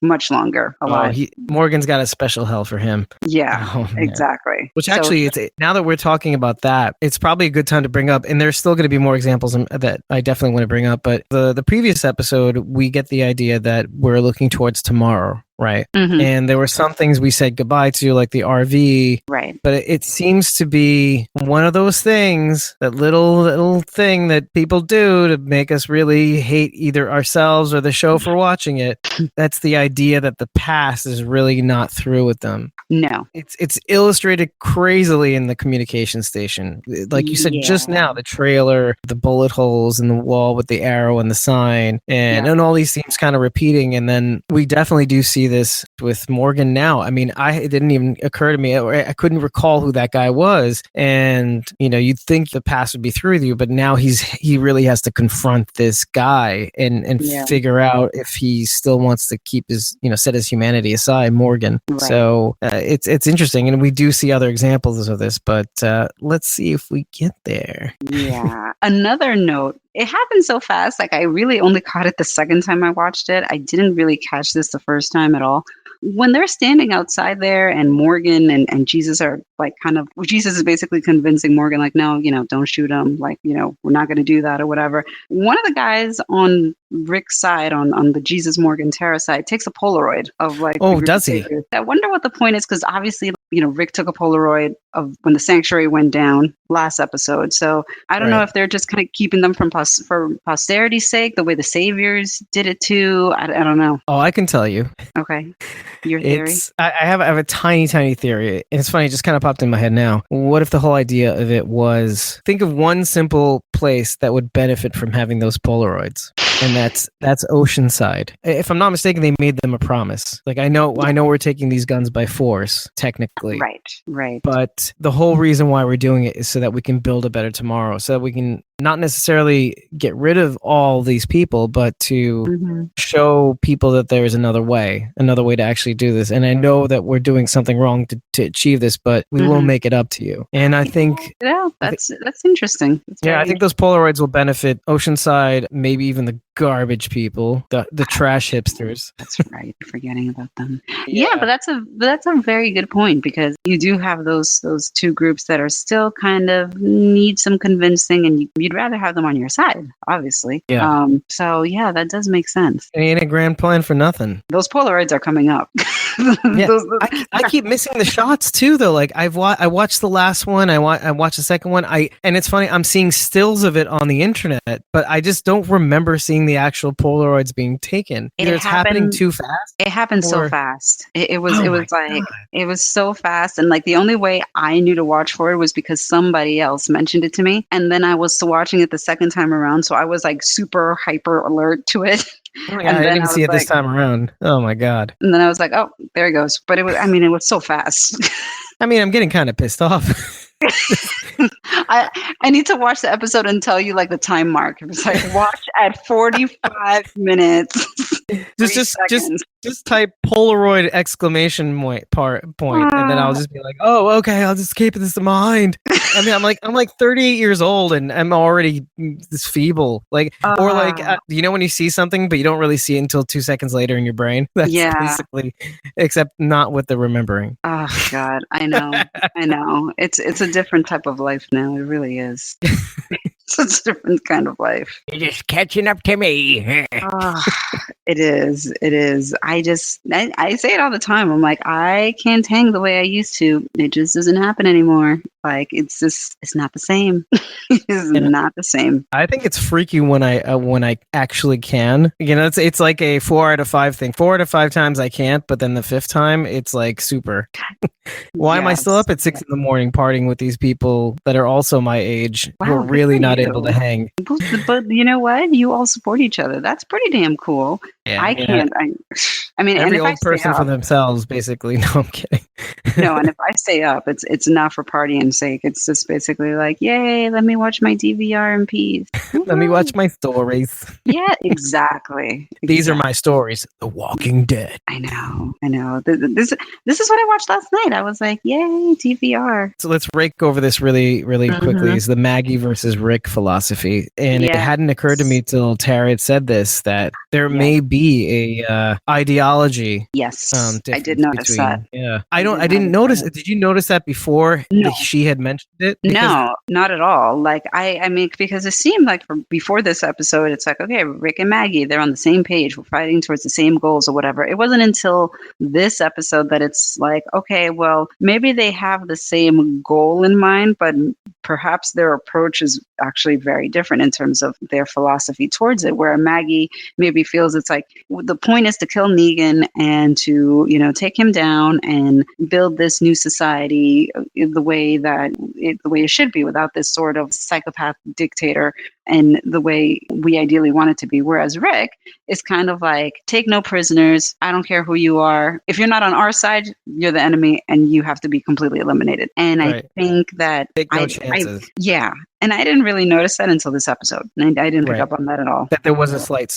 much longer alive. Morgan's got a special hell for him. Yeah, exactly. Which actually, now that we're talking about that, it's probably a good time to bring up, and there's still going to be more examples that I definitely want to bring up, but the previous episode, we get the idea that we're looking towards tomorrow. right? Mhm. And there were some things we said goodbye to, like the RV. Right. But it seems to be one of those things, that little thing that people do to make us really hate either ourselves or the show for watching it. That's the idea that the past is really not through with them. No. It's illustrated crazily in the communication station. Like you said just now, the trailer, the bullet holes in the wall with the arrow and the sign, and all these themes kind of repeating. And then we definitely do see this with Morgan now. I mean, it didn't even occur to me, or I couldn't recall who that guy was. And, you'd think the past would be through with you, but now he really has to confront this guy and figure out if he still wants to keep his, set his humanity aside, Morgan. Right. So it's interesting. And we do see other examples of this, but let's see if we get there. Yeah. Another note, it happened so fast. Like, I really only caught it the second time I watched it. I didn't really catch this the first time at all. When they're standing outside there and Morgan and Jesus are like Jesus is basically convincing Morgan, like, no, don't shoot him. Like, we're not going to do that or whatever. One of the guys on Rick's side, on the Jesus Morgan Tara side, takes a Polaroid of like. Oh, does he? I wonder what the point is, because obviously, Rick took a Polaroid of when the sanctuary went down last episode. So I don't know if they're just kind of keeping them for posterity's sake, the way the Saviors did it too. I don't know. Oh, I can tell you. Okay. Your theory? I have a tiny theory. And it's funny, it just kind of popped in my head now. What if the whole idea of it was, think of one simple place that would benefit from having those Polaroids. And that's Oceanside. If I'm not mistaken, they made them a promise. Like, I know we're taking these guns by force, technically. Right. But the whole reason why we're doing it is so that we can build a better tomorrow, so that we can not necessarily get rid of all these people, but to show people that there is another way to actually do this. And I know that we're doing something wrong to achieve this, but we will make it up to you. And I think that's interesting. I think those Polaroids will benefit Oceanside, maybe even the garbage people, the trash hipsters. That's right. Forgetting about them. Yeah, but that's a very good point, because you do have those two groups that are still kind of need some convincing, and you'd rather have them on your side, obviously. Yeah. So yeah, that does make sense. It ain't a grand plan for nothing. Those Polaroids are coming up. I keep missing the shots too, though. Like, I watched the last one. I watched the second one. And it's funny, I'm seeing stills of it on the internet, but I just don't remember seeing the actual Polaroids being taken. Either it's happening too fast. It happened so fast. It was so fast, and like the only way I knew to watch for it was because somebody else mentioned it to me, and then I was watching it the second time around, so I was like super hyper alert to it. Oh my God, I didn't see it this time around. Oh my God. And then I was like, oh, there it goes. But it was so fast. I'm getting kind of pissed off. I need to watch the episode and tell you like the time mark. It was like, watch at 45 minutes. Just type Polaroid exclamation point, and then I'll just be like, oh, okay, I'll just keep this in mind. I'm like 38 years old and I'm already this feeble. Like, or like, when you see something but you don't really see it until 2 seconds later in your brain. That's basically, except not with the remembering. Oh God, I know. It's a different type of life now. It really is. It's a different kind of life. You're just catching up to me. It is. I say it all the time. I'm like, I can't hang the way I used to. It just doesn't happen anymore. Like, it's not the same. It's not the same. I think it's freaky when I actually can. It's like a 4 out of 5 thing. 4 out of 5 times I can't, but then the 5th time it's like super. Why am I still up at 6 a.m. partying with these people that are also my age, who are really not able to hang? But you know what? You all support each other. That's pretty damn cool. Yeah, I can't. I mean, every and if old person for themselves, basically. No, I'm kidding. No, and if I stay up, it's not for partying sake. It's just basically like, yay, let me watch my DVR in peace. Let me watch my stories. Yeah, exactly. These are my stories. The Walking Dead. I know. This is what I watched last night. I was like, yay, DVR. So let's rake over this really, really quickly. Is the Maggie versus Rick philosophy. And it hadn't occurred to me till Tara had said this, that there may be a ideology. Yes, I did notice that. Yeah. I I didn't notice it. Did you notice that before No. she had mentioned it? No, not at all. Like I mean, because it seemed like before this episode, it's like, okay, Rick and Maggie, they're on the same page. We're fighting towards the same goals or whatever. It wasn't until this episode that it's like, okay, well, maybe they have the same goal in mind, but perhaps their approach is actually very different in terms of their philosophy towards it, where Maggie maybe feels it's like the point is to kill Negan and to, take him down and build this new society the way it should be, without this sort of psychopath dictator and the way we ideally want it to be. Whereas Rick is kind of like, take no prisoners. I don't care who you are. If you're not on our side, you're the enemy and you have to be completely eliminated. And right. I think that take no chances. And I didn't really notice that until this episode. And I didn't pick up on that at all. That there was a slight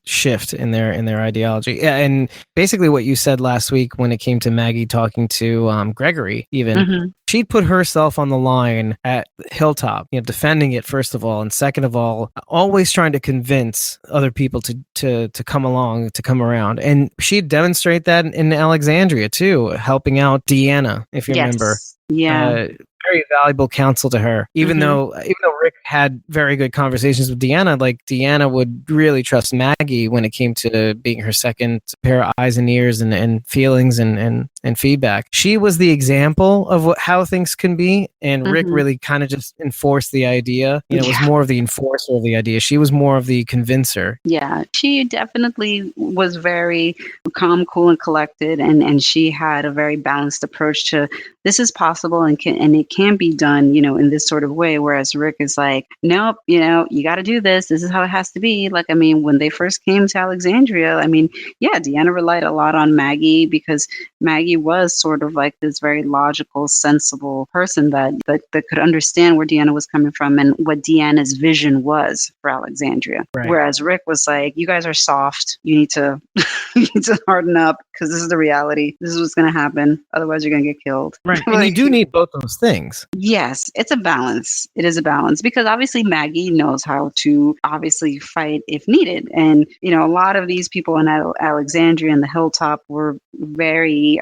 shift in their ideology. Yeah, and basically what you said last week when it came to Maggie talking to Gregory, even, she'd put herself on the line at Hilltop, defending it, first of all, and second of all, always trying to convince other people to come along, to come around. And she'd demonstrate that in Alexandria, too, helping out Deanna, if you remember. Yeah. Very valuable counsel to her. Even though Rick had very good conversations with Deanna, like Deanna would really trust Maggie when it came to being her second pair of eyes and ears and feelings and feedback. She was the example of how things can be, and Rick really kind of just enforced the idea. Was more of the enforcer of the idea. She was more of the convincer. Yeah, she definitely was very calm, cool, and collected, and she had a very balanced approach to this is possible and it can be done, in this sort of way. Whereas Rick is like, nope, you got to do this. This is how it has to be. Like, I mean, when they first came to Alexandria, I mean, yeah, Deanna relied a lot on Maggie because Maggie was sort of like this very logical, sensible person that could understand where Deanna was coming from and what Deanna's vision was for Alexandria. Right. Whereas Rick was like, you guys are soft. You need to harden up because this is the reality. This is what's going to happen. Otherwise, you're going to get killed. Right. And you do need both those things. Yes, it's a balance. It is a balance because obviously Maggie knows how to obviously fight if needed. And, a lot of these people in Alexandria and the Hilltop were very,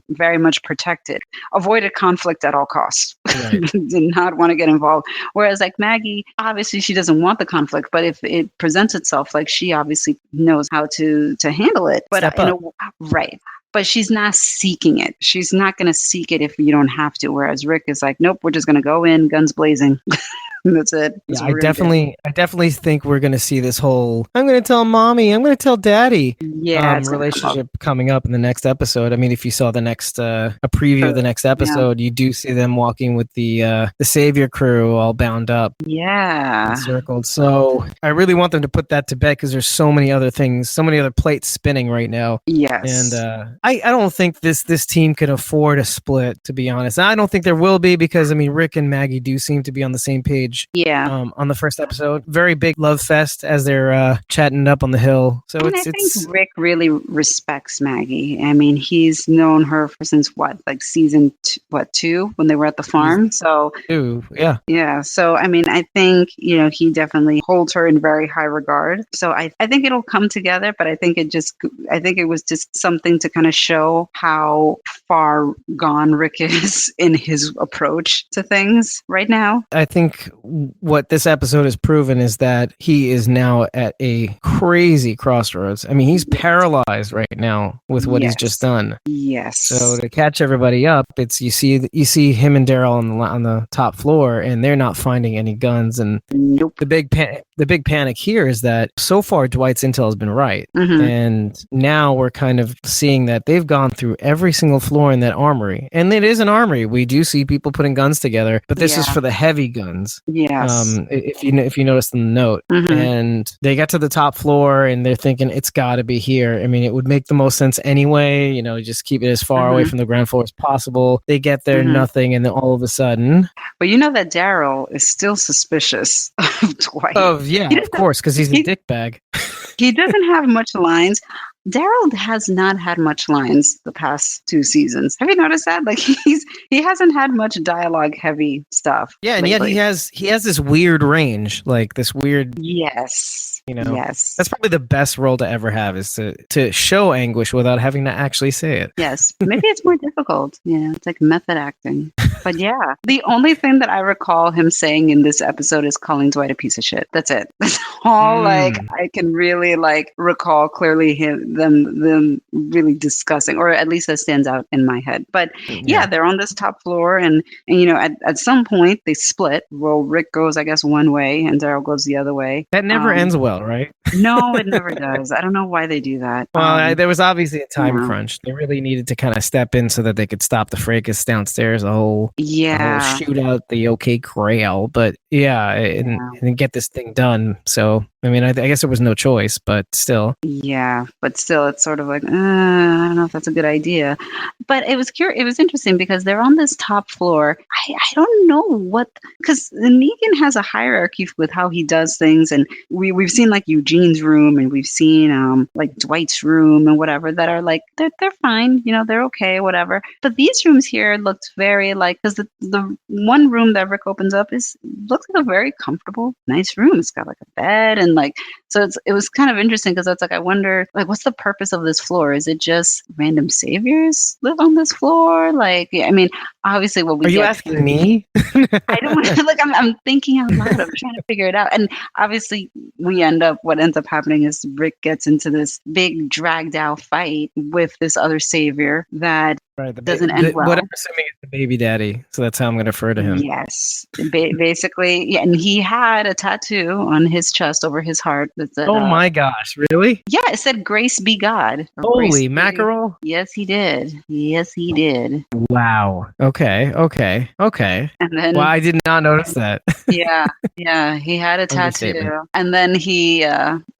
very much protected, avoided conflict at all costs, right. Did not want to get involved. Whereas like Maggie, obviously she doesn't want the conflict, but if it presents itself, like she obviously knows how to handle it. But right. But she's not seeking it. She's not going to seek it if you don't have to. Whereas Rick is like, nope, we're just going to go in, guns blazing. That's it. That's I definitely think we're going to see this whole, I'm going to tell mommy, I'm going to tell daddy relationship coming up in the next episode. I mean, if you saw the next, a preview of the next episode, you do see them walking with the Savior crew all bound up. Yeah. Encircled. So I really want them to put that to bed because there's so many other things, so many other plates spinning right now. Yes. And I don't think this team can afford a split, to be honest. I don't think there will be because, I mean, Rick and Maggie do seem to be on the same page. On the first episode, very big love fest as they're chatting up on the hill. So I think Rick really respects Maggie. I mean, he's known her since season 2 when they were at the farm. So yeah. So I mean, I think he definitely holds her in very high regard. So I think it'll come together, but I think it was just something to kind of show how far gone Rick is in his approach to things right now. I think what this episode has proven is that he is now at a crazy crossroads. I mean, he's paralyzed right now with what he's just done. Yes. So to catch everybody up, it's you see him and Daryl on the top floor, and they're not finding any guns. And the big panic here is that so far Dwight's intel has been right, and now we're kind of seeing that they've gone through every single floor in that armory, and it is an armory. We do see people putting guns together, but this is for the heavy guns. Yes. If you notice in the note, and they get to the top floor and they're thinking it's got to be here. I mean, it would make the most sense anyway. Just keep it as far away from the ground floor as possible. They get there, nothing, and then all of a sudden. But you know that Daryl is still suspicious of Dwight. Of course, because he's a dickbag. He doesn't have much lines. Daryl has not had much lines the past 2 seasons. Have you noticed that? Like he hasn't had much dialogue heavy stuff. Yeah, and lately. yet he has this weird range, like this weird. Yes. Yes. That's probably the best role to ever have, is to show anguish without having to actually say it. Yes. Maybe it's more difficult. It's like method acting. But yeah, the only thing that I recall him saying in this episode is calling Dwight a piece of shit. That's it. That's all like I can really like recall clearly them really discussing, or at least that stands out in my head. But yeah, they're on this top floor, and at some point they split. Well, Rick goes, I guess, one way and Daryl goes the other way. That never ends well, right? No, it never does. I don't know why they do that. Well, there was obviously a time crunch. They really needed to kind of step in so that they could stop the fracas downstairs, the whole shootout, the OK Grail. But and get this thing done. So I mean, I guess there was no choice, but still. Yeah, but still, it's sort of like, I don't know if that's a good idea. But it was It was interesting because they're on this top floor. I don't know because Negan has a hierarchy with how he does things, and we've seen like Eugene's room, and we've seen like Dwight's room and whatever that are like they're fine, they're okay, whatever. But these rooms here looked very like, because the one room that Rick opens up looks like a very comfortable, nice room. It's got like a bed and like, so it was kind of interesting because it's like, I wonder, like, what's the purpose of this floor? Is it just random saviors live on this floor? Like, I mean, obviously what we Are you asking me? I don't want to, like, I'm thinking out loud. I'm trying to figure it out. And obviously what ends up happening is Rick gets into this big dragged out fight with this other savior that doesn't end well. What I'm assuming is the baby daddy. So that's how I'm going to refer to him. Yes. Basically, yeah. And he had a tattoo on his chest over his heart that said, oh my gosh, really? Yeah, it said "Grace be God." Holy mackerel! Yes, he did. Yes, he did. Wow. Okay. And then, well, I did not notice that. yeah, he had a tattoo, and then he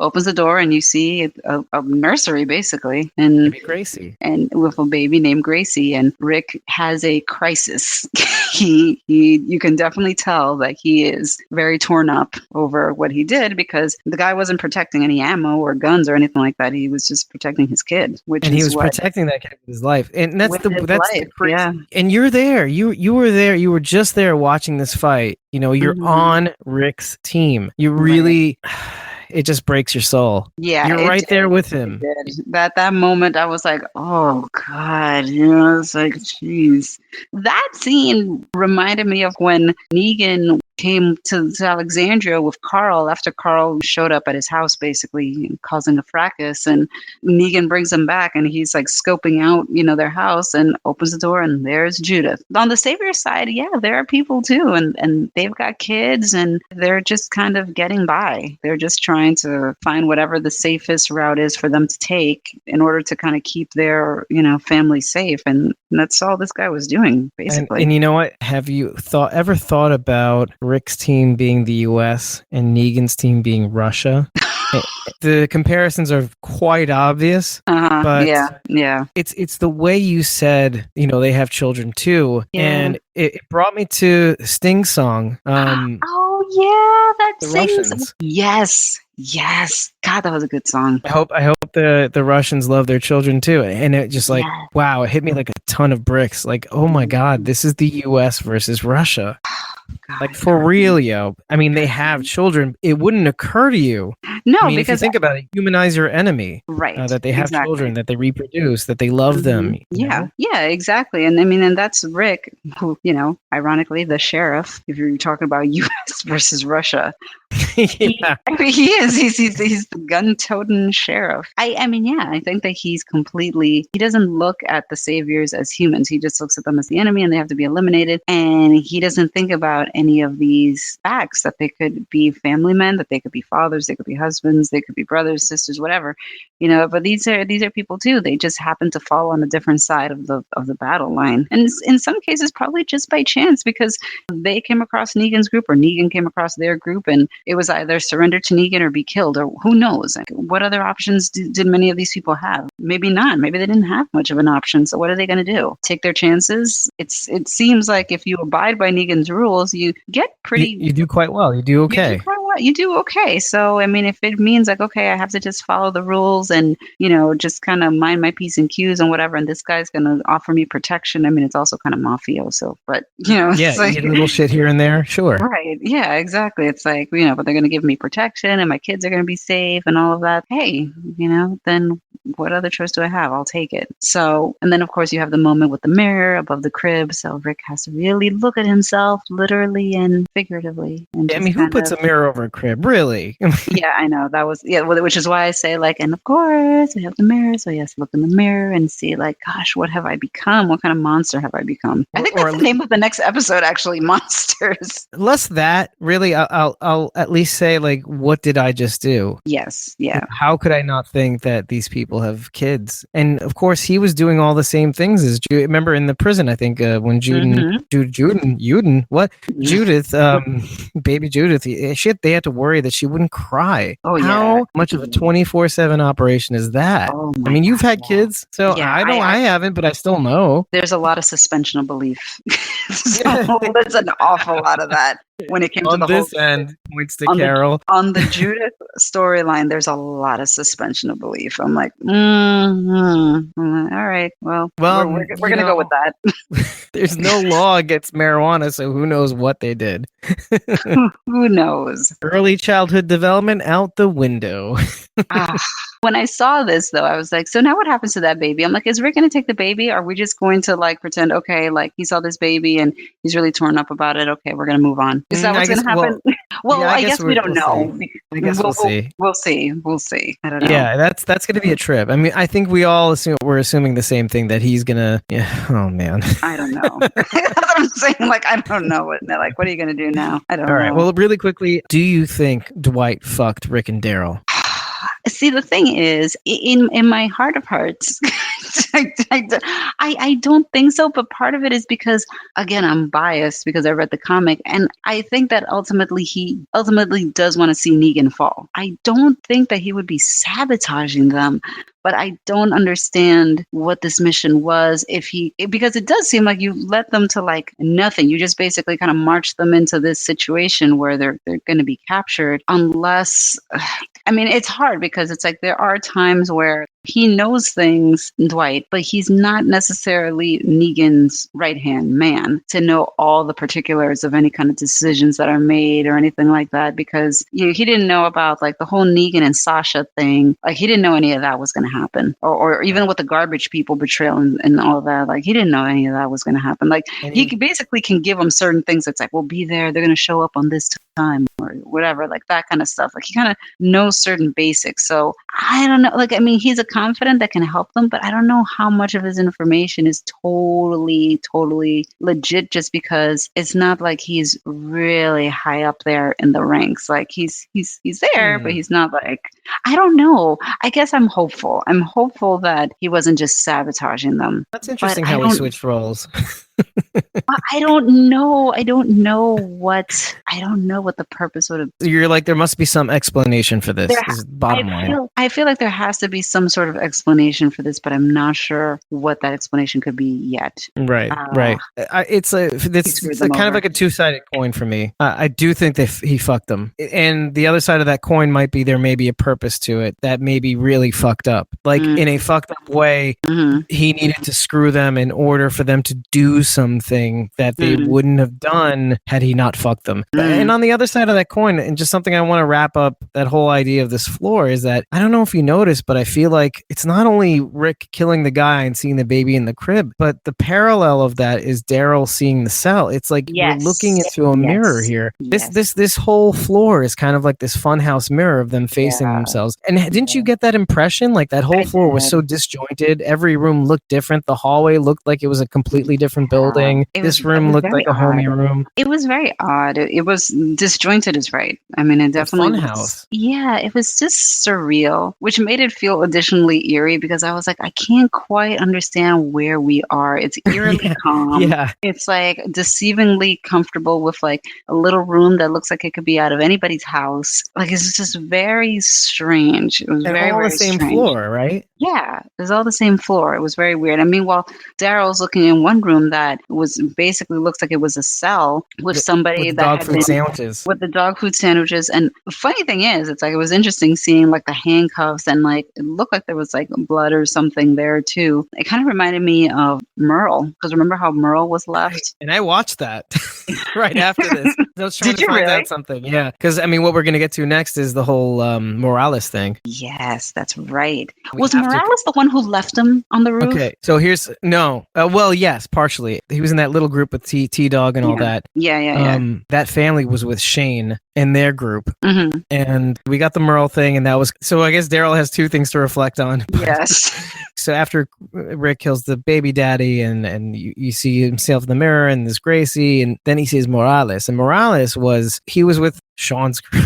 opens the door, and you see a nursery basically, and baby Gracie, and with a baby named Gracie, and Rick has a crisis. You can definitely tell that he is very torn up over what he did, because the guy wasn't protecting any ammo or guns or anything like that. He was just protecting his kid, he was protecting that kid with his life, and that's the crazy. Yeah. And you're there. You were there. You were just there watching this fight. You're on Rick's team. You really. It just breaks your soul. Yeah, you're right there with him. That moment, I was like, "Oh God!" It's like, "Jeez." That scene reminded me of when Negan came to Alexandria with Carl after Carl showed up at his house, basically causing a fracas, and Negan brings him back, and he's like scoping out, their house, and opens the door, and there's Judith. On the Savior side, yeah, there are people too, and they've got kids, and they're just kind of getting by. They're just trying to find whatever the safest route is for them to take in order to kind of keep their, family safe, and that's all this guy was doing, basically. And you know what? Have you ever thought about Rick's team being the U.S. and Negan's team being Russia? The comparisons are quite obvious, but yeah, it's the way you said, they have children too, and it brought me to Sting's song. Oh yeah, that sings. Yes. God, that was a good song. I hope the Russians love their children too, and it just like wow, it hit me like a ton of bricks. Like, oh my God, this is the U.S. versus Russia. God, like for real, yo. I mean, they have children. It wouldn't occur to you. No, because if you think about it, humanize your enemy. Right. That they have children, that they reproduce, that they love them. Yeah, exactly. And I mean, and that's Rick, who, ironically, the sheriff, if you're talking about U.S. versus Russia. Yeah. He is. He's the gun-toting sheriff. I think that he doesn't look at the saviors as humans. He just looks at them as the enemy, and they have to be eliminated. And he doesn't think about any of these facts, that they could be family men, that they could be fathers, they could be husbands, they could be brothers, sisters, whatever. But these are people too. They just happen to fall on a different side of the battle line, and in some cases probably just by chance, because they came across Negan's group, or Negan came across their group, and it was either surrender to Negan or be killed, or who knows? Like, what other options did many of these people have? Maybe not. Maybe they didn't have much of an option. So what are they going to do? Take their chances? It seems like if you abide by Negan's rules, you get pretty. You do quite well. You do okay. you do okay. So, I mean, if it means like, okay, I have to just follow the rules and, just kind of mind my P's and Q's and whatever, and this guy's going to offer me protection. I mean, it's also kind of mafioso, but, Yeah, it's like, eat a little shit here and there. Sure. right. Yeah, exactly. It's like, but they're going to give me protection and my kids are going to be safe and all of that. Hey, then what other choice do I have? I'll take it. So, and then of course you have the moment with the mirror above the crib. So Rick has to really look at himself literally and figuratively. And I mean, who puts a mirror over a crib? Really? Yeah, I know. That was, which is why I say like, and of course we have the mirror. So he has to look in the mirror and see like, gosh, what have I become? What kind of monster have I become? I think that's the name of the next episode, actually, Monsters. Less that, really, I'll at least say like, what did I just do? Yes. Yeah. How could I not think that these people have kids? And of course, he was doing all the same things as remember in the prison. I think when Judith, baby Judith, they had to worry that she wouldn't cry. Oh, How much of a 24/7 operation is that? Oh, I mean, you've had kids, so Yeah, I haven't, but I still know. There's a lot of suspension of belief. So there's an awful lot of that when it came to the this whole end points to Carol. On the Judith storyline, there's a lot of suspension of belief. I'm like, all right, well, we're gonna go with that. There's no law against marijuana, so who knows what they did? Who knows? Early childhood development out the window. When I saw this, though, I was like, so now what happens to that baby? I'm like, is Rick going to take the baby? Or are we just going to like pretend, okay, like he saw this baby and he's really torn up about it. Okay, we're going to move on. Is that what's going to happen? Well, I guess we don't know. I guess we'll see. We'll see. We'll see. I don't know. Yeah, that's going to be a trip. I mean, I think we're assuming the same thing, that he's going to, oh man. I don't know. I'm saying, like, I don't know. What are you going to do now? I don't know. All right. Well, really quickly, do you think Dwight fucked Rick and Daryl? See, the thing is, in my heart of hearts, I don't think so. But part of it is because, again, I'm biased because I read the comic, and I think that he does want to see Negan fall. I don't think that he would be sabotaging them, but I don't understand what this mission was because it does seem like you led them to like nothing. You just basically kind of march them into this situation where they're going to be captured unless, I mean, it's hard because it's like there are times where he knows things, Dwight, but he's not necessarily Negan's right-hand man to know all the particulars of any kind of decisions that are made or anything like that, because he didn't know about like the whole Negan and Sasha thing. Like he didn't know any of that was going to happen, or even with the garbage people betrayal and all that. Like he didn't know any of that was going to happen. Like he basically can give them certain things. That's like, we'll be there. They're going to show up on this time or whatever, like that kind of stuff. Like he kind of knows certain basics. So I don't know. Like, I mean, he's a confidant that can help them, but I don't know how much of his information is totally legit, just because it's not like he's really high up there in the ranks. Like he's there, but he's not like, I don't know. I guess I'm hopeful. I'm hopeful that he wasn't just sabotaging them. That's interesting how we switched roles. I don't know. I don't know what the purpose would have. You're like, there must be some explanation for this. Is bottom line. I feel like there has to be some sort of explanation for this, but I'm not sure what that explanation could be yet. Right. It's kind of like a two-sided coin for me. I do think that he fucked them, and the other side of that coin might be there may be a purpose to it that may be really fucked up. Like in a fucked up way, he needed to screw them in order for them to do something that they wouldn't have done had he not fucked them. And on the other side of that coin, and just something I want to wrap up that whole idea of this floor, is that I don't know if you noticed, but I feel like it's not only Rick killing the guy and seeing the baby in the crib, but the parallel of that is Daryl seeing the cell. It's like we're looking into a mirror here. This whole floor is kind of like this funhouse mirror of them facing themselves. And didn't you get that impression? Like that whole floor was so disjointed. Every room looked different. The hallway looked like it was a completely different building. This room looked like a homey room. It was very odd. It was disjointed, is right. I mean, it definitely funhouse. Yeah, it was just surreal, which made it feel additionally eerie because I was like, I can't quite understand where we are. It's eerily calm. Yeah. It's like deceivingly comfortable with like a little room that looks like it could be out of anybody's house. Like it's just very strange. It was very all the same strange. Floor, right? Yeah, it was all the same floor. It was very weird. I mean, while Daryl's looking in one room that that was basically looks like it was a cell with somebody with that dog had food been sandwiches. with the dog food sandwiches. And the funny thing is, it's like it was interesting seeing like the handcuffs and like it looked like there was like blood or something there too. It kind of reminded me of Merle, because remember how Merle was left? And I watched that right after this. I was trying Did to you find really? out something. Yeah, because I mean, what we're gonna get to next is the whole Morales thing. Yes, that's right. We Was have to- Morales the one who left him on the roof? Okay, so here's no. Well, yes, partially. He was in that little group with T Dog and all that. Yeah. That family was with Shane and their group, Mm-hmm. and we got the Merle thing, and that was so. I guess Daryl has two things to reflect on. Yes. So after Rick kills the baby daddy, and you see himself in the mirror, and there's Gracie, and then he sees Morales, and Morales was with Sean's crew.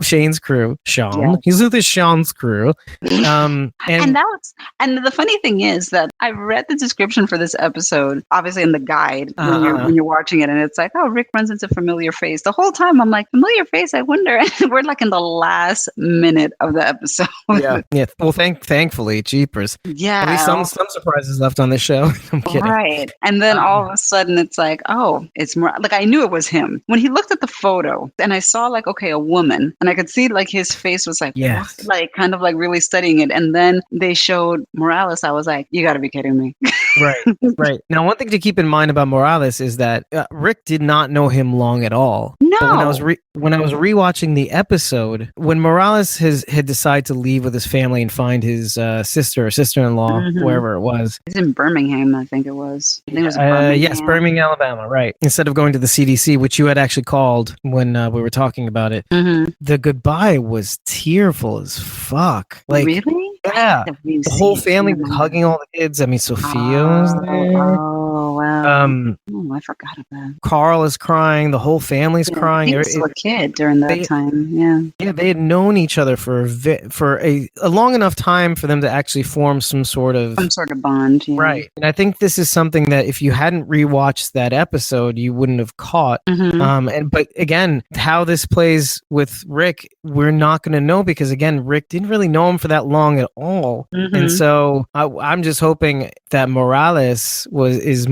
Shane's crew. Sean. Yeah. He's with his Sean's crew. And the funny thing is that I read the description for this episode, obviously in the guide when you're watching it, and it's like, oh, Rick runs into familiar face. The whole time I'm like, familiar face, I wonder. And we're like in the last minute of the episode. Yeah. Well, thankfully, jeepers. Yeah. At least some surprises left on this show. I'm kidding. Right. And then all of a sudden it's like, oh, it's more like I knew it was him. When he looked at the photo and I saw like, okay, a woman, and I could see like his face was like, yes, what? Like kind of like really studying it. And then they showed Morales. I was like, you got to be kidding me. Right. Now, one thing to keep in mind about Morales is that Rick did not know him long at all. No. But when I was rewatching the episode, when Morales had decided to leave with his family and find his sister or sister-in-law, wherever it was. It's in Birmingham, I think it was. I think it was Birmingham. Yes, Birmingham, Alabama, right. Instead of going to the CDC, which you had actually called when we were talking about it, the goodbye was tearful as fuck. Like, really? Yeah. The whole family was hugging all the kids. I mean, Sophia was there. Oh, wow. I forgot about that. Carl is crying. The whole family's crying. He was still a kid during that time. Yeah. Yeah, they had known each other for a long enough time for them to actually form some sort of bond. Yeah. Right. And I think this is something that if you hadn't rewatched that episode, you wouldn't have caught. But again, how this plays with Rick, we're not going to know because again, Rick didn't really know him for that long at all. And so I'm just hoping that Morales is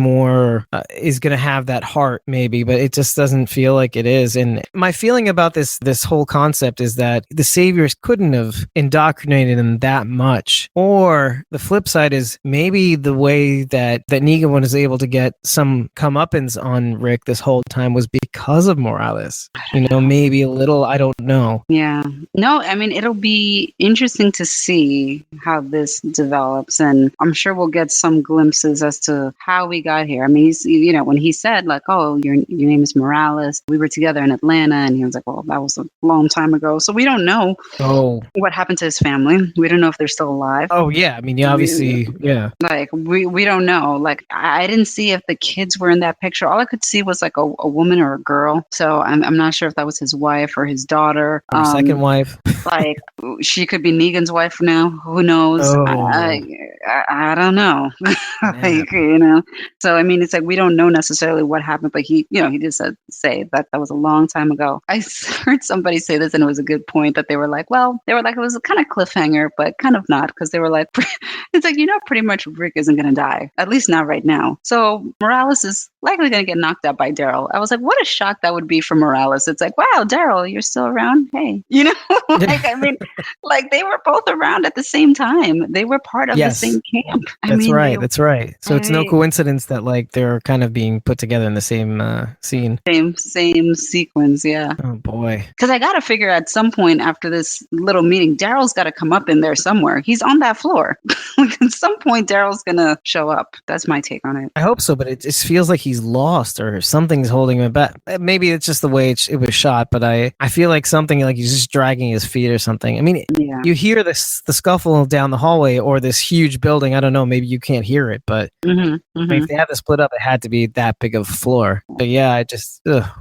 going to have that heart maybe, but it just doesn't feel like it is. And my feeling about this whole concept is that the saviors couldn't have indoctrinated him that much. Or the flip side is maybe the way that Negan was able to get some comeuppance on Rick this whole time was because of Morales. Maybe a little, I don't know. Yeah. No, I mean, it'll be interesting to see how this develops. And I'm sure we'll get some glimpses as to how we got here. I mean, he's, when he said like, oh, your name is Morales, we were together in Atlanta. And he was like, well, that was a long time ago. So we don't know what happened to his family. We don't know if they're still alive. Oh, yeah. I mean, obviously, yeah. Like, we don't know. Like, I didn't see if the kids were in that picture. All I could see was like a woman or a girl. So I'm not sure if that was his wife or his daughter. Or second wife. Like, she could be Negan's wife now. Who knows? Oh. I don't know. So, I mean, it's like we don't know necessarily what happened, but he did say that was a long time ago. I heard somebody say this, and it was a good point that they were like, it was a kind of cliffhanger, but kind of not, because they were like, it's like, pretty much Rick isn't going to die, at least not right now. So Morales is likely going to get knocked out by Daryl. I was like, what a shock that would be for Morales. It's like, wow, Daryl, you're still around? Hey, like, I mean, like they were both around at the same time. They were part of the same camp. That's right. So it's no coincidence that like they're kind of being put together in the same scene. Same sequence, yeah. Oh boy. Because I got to figure at some point after this little meeting, Daryl's got to come up in there somewhere. He's on that floor. At some point, Daryl's going to show up. That's my take on it. I hope so, but it just feels like he's lost or something's holding him back. Maybe it's just the way it was shot, but I feel like something like he's just dragging his feet or something. I mean, you hear the scuffle down the hallway or this huge building. I don't know. Maybe you can't hear it, but I mean, if they had to split up, it had to be that big of a floor. But yeah,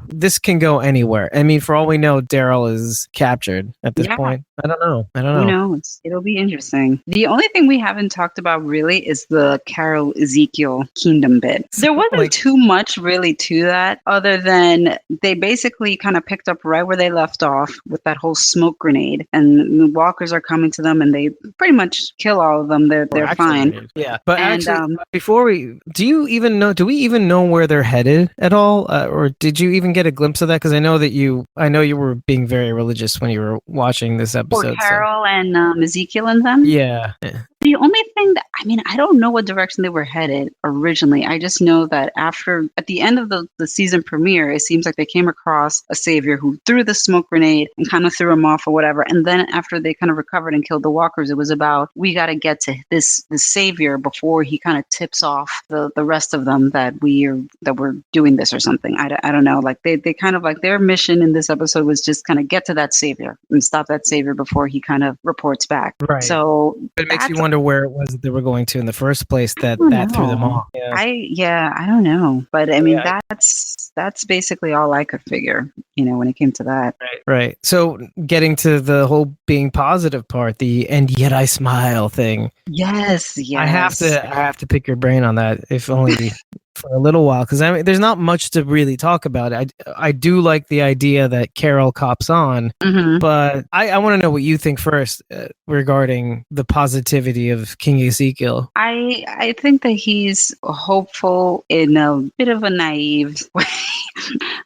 this can go anywhere. I mean, for all we know, Daryl is captured at this point. Who knows? It'll be interesting. The only thing we haven't talked about really is the Carol Ezekiel kingdom bit. There wasn't too much really to that, other than they basically kind of picked up right where they left off with that whole smoke grenade, and the walkers are coming to them, and they pretty much kill all of them. They're fine. Grenade. Yeah, but actually, before do we even know where they're headed at all, or did you even get a glimpse of that? Because I know you were being very religious when you were watching this episode. For Carol and Ezekiel and them? Yeah. The only thing that, I don't know what direction they were headed originally. I just know that at the end of the season premiere, it seems like they came across a savior who threw the smoke grenade and kind of threw him off or whatever. And then after they kind of recovered and killed the walkers, it was about, we got to get to this savior before he kind of tips off the rest of them that we're doing this or something. I don't know. Like they kind of like their mission in this episode was just kind of get to that savior and stop that savior before he kind of reports back. Right. So it makes you wonder where it was that they were going to in the first place that threw them off. Yeah. I don't know. But I mean, that's basically all I could figure, when it came to that. Right. So getting to the whole being positive part, the "and yet I smile" thing. Yes. I have to pick your brain on that, if only for a little while, because there's not much to really talk about. I do like the idea that Carol cops on, but I want to know what you think first regarding the positivity of King Ezekiel. I think that he's hopeful in a bit of a naive way.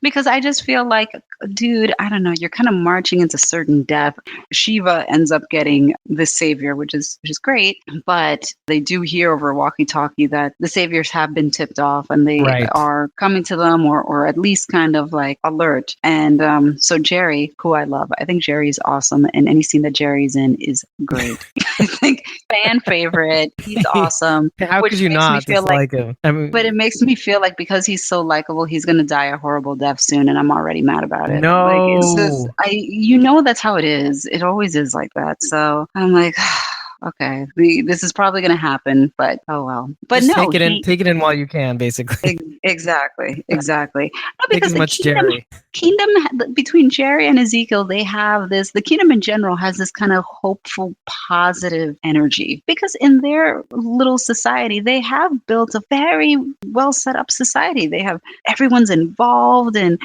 Because I just feel like, dude, I don't know, you're kind of marching into certain death. Shiva ends up getting the savior, which is great, but they do hear over walkie-talkie that the saviors have been tipped off and they are coming to them or at least kind of like alert. And so Jerry, who I love, I think Jerry's awesome, and any scene that Jerry's in is great. I think fan favorite. He's awesome. How could you not dislike him? But it makes me feel like because he's so likable, he's going to die a horrible death soon, and I'm already mad about it. No, like, it's just, that's how it is. It always is like that. So I'm like, okay, this is probably going to happen, but oh well. But just no, take it in while you can, basically. Exactly. No, because the kingdom between Jerry and Ezekiel, they have this. The kingdom in general has this kind of hopeful, positive energy because in their little society, they have built a very well set up society. They have everyone's involved and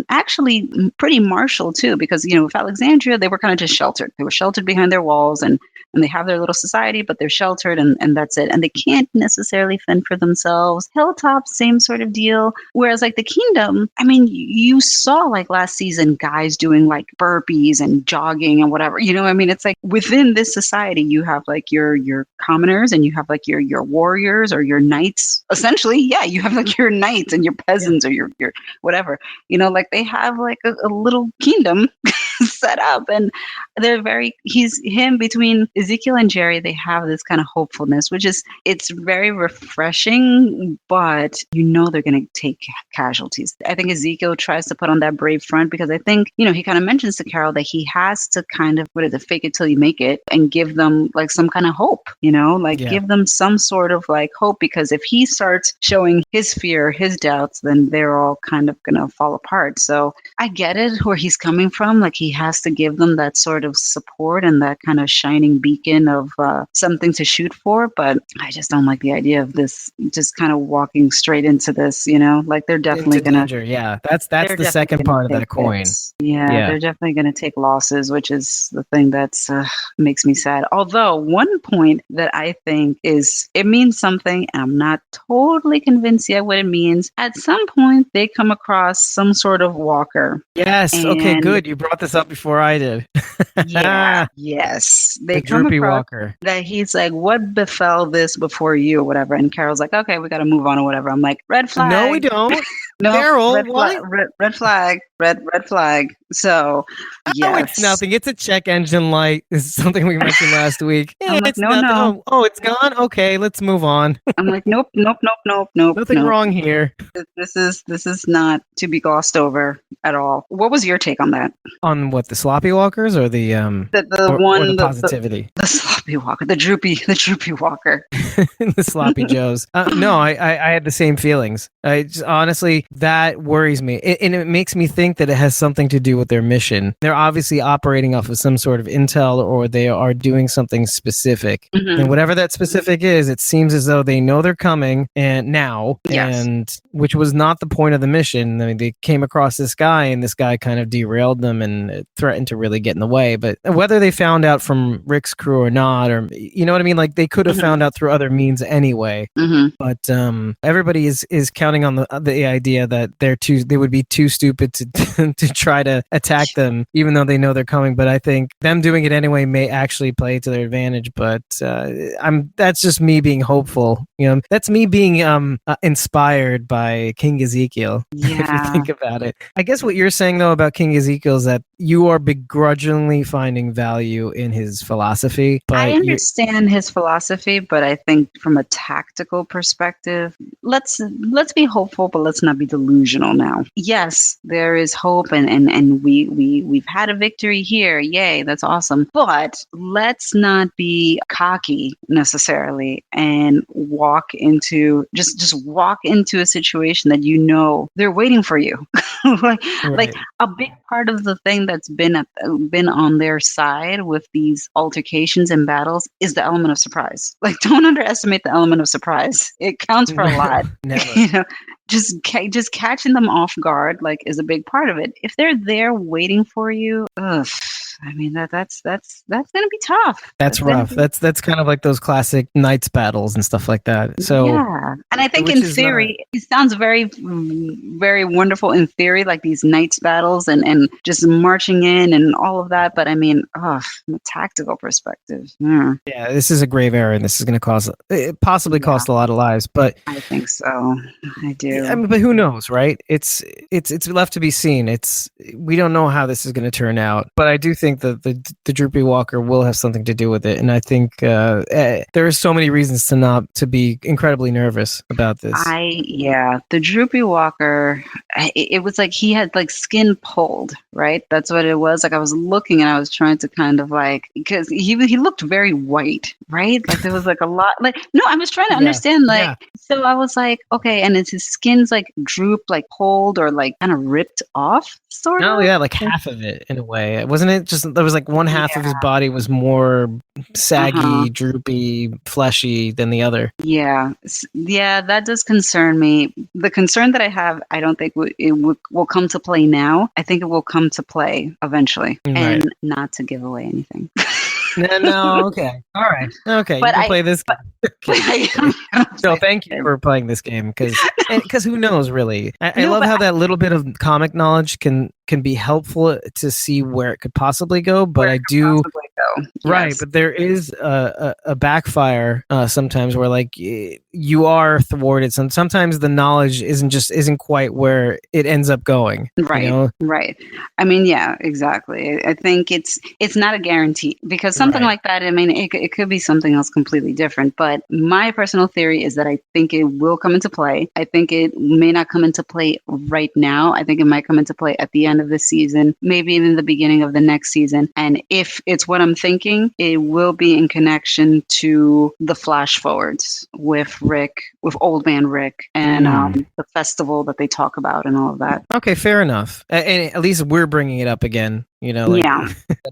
actually pretty martial too, because with Alexandria, they were kind of just sheltered. They were sheltered behind their walls and they have their little society, but they're sheltered and that's it. And they can't necessarily fend for themselves. Hilltop, same sort of deal. Whereas like the kingdom, you saw like last season guys doing like burpees and jogging and whatever. It's like within this society, you have like your commoners and you have like your warriors or your knights. Essentially, yeah, you have like your knights and your peasants or your whatever. Like they have like a little kingdom set up, and they're between Ezekiel and Jerry, they have this kind of hopefulness, it's very refreshing, but they're going to take casualties. I think Ezekiel tries to put on that brave front because I think, he kind of mentions to Carol that he has to kind of, fake it till you make it and give them like some kind of hope, give them some sort of like hope, because if he starts showing his fear, his doubts, then they're all kind of going to fall apart. So I get it where he's coming from. Like he has to give them that sort of support and that kind of shining beacon of something to shoot for. But I just don't like the idea of this just kind of walking straight into this, like they're definitely going to. Yeah, that's the second part of that coin. Yeah, they're definitely going to take losses, which is the thing that's makes me sad. Although one point that I think it means something, and I'm not totally convinced yet what it means. At some point, they come across some sort of walker. Yes. Okay, good. You brought this up before I did. Yeah. Yes. They the come droopy across walker. that he's like, what befell this before you or whatever? And Carol's like, okay, we got to move on or whatever. I'm like, red flag. No, we don't. No, Daryl, red flag. So, yes. Oh, it's nothing. It's a check engine light. This is something we mentioned last week. I'm like, it's no. nothing. Oh, it's gone? Okay, let's move on. I'm like, nope. Nothing wrong here. This is not to be glossed over at all. What was your take on that? On what, the sloppy walkers or the positivity? The sloppy walker, the droopy walker. The sloppy joes. No, I had the same feelings. Honestly, that worries me. And it makes me think think that it has something to do with their mission. They're obviously operating off of some sort of intel, or they are doing something specific. And whatever that specific is, it seems as though they know they're coming and now, and which was not the point of the mission. I mean, they came across this guy, and this guy kind of derailed them and threatened to really get in the way. But whether they found out from Rick's crew or not, or you know what I mean, like they could have found out through other means anyway. But everybody is counting on the idea that they would be too stupid to to try to attack them, even though they know they're coming. But I think them doing it anyway may actually play to their advantage. But that's just me being hopeful. You know, that's me being inspired by King Ezekiel. If you think about it, I guess what you're saying though about King Ezekiel is that you are begrudgingly finding value in his philosophy. But I understand his philosophy, but I think from a tactical perspective, let's be hopeful, but let's not be delusional now. Yes, there is hope, and we've had a victory here. Yay, that's awesome. But let's not be cocky necessarily and walk into a situation that you know they're waiting for you. Like a big part of the thing that's been on their side with these altercations and battles is the element of surprise. Like, don't underestimate the element of surprise. It counts for a lot. Never. You know, just catching them off guard is a big part of it. If they're there waiting for you, I mean that's gonna be tough. That's rough. That's kind of like those classic knights battles and stuff like that. So yeah, and I think in theory it sounds very, very wonderful in theory, like these knights battles and just marching in and all of that. But I mean, from a tactical perspective, yeah, this is a grave error, and this is going to possibly cost a lot of lives. But I think so. I do. I mean, but who knows, right? It's left to be seen. We don't know how this is going to turn out, but I do think that the Droopy Walker will have something to do with it, and I think there are so many reasons to be incredibly nervous about this. The Droopy Walker, it was like he had like skin pulled, right? That's what it was. Like I was looking and I was trying to kind of because he looked very white, right? Like there was like a lot. I was trying to understand. So I was like, okay, and is his skin's like droop, like pulled, or like kind of ripped off, sort of? Oh yeah, like half of it in a way. Wasn't it just there was like one half of his body was more saggy, droopy, fleshy than the other. Yeah, that does concern me. The concern that I have, I don't think it will come to play now. I think it will come to play eventually, and not to give away anything. No, okay. All right. Okay, but you can play this game. So thank you for playing this game, because who knows, really. I love how that little bit of comic knowledge can be helpful to see where it could possibly go, but I do... Right, but there is a backfire sometimes where like you are thwarted. Sometimes the knowledge isn't quite where it ends up going. Right, you know? Right. I mean, yeah, exactly. I think it's not a guarantee, because something like that, I mean, it could be something else completely different. But my personal theory is that I think it will come into play. I think it may not come into play right now. I think it might come into play at the end of the season, maybe even the beginning of the next season. And if it's what I'm thinking, it will be in connection to the flash forwards with Old Man Rick, and the festival that they talk about and all of that. Okay, fair enough. And at least we're bringing it up again. You know,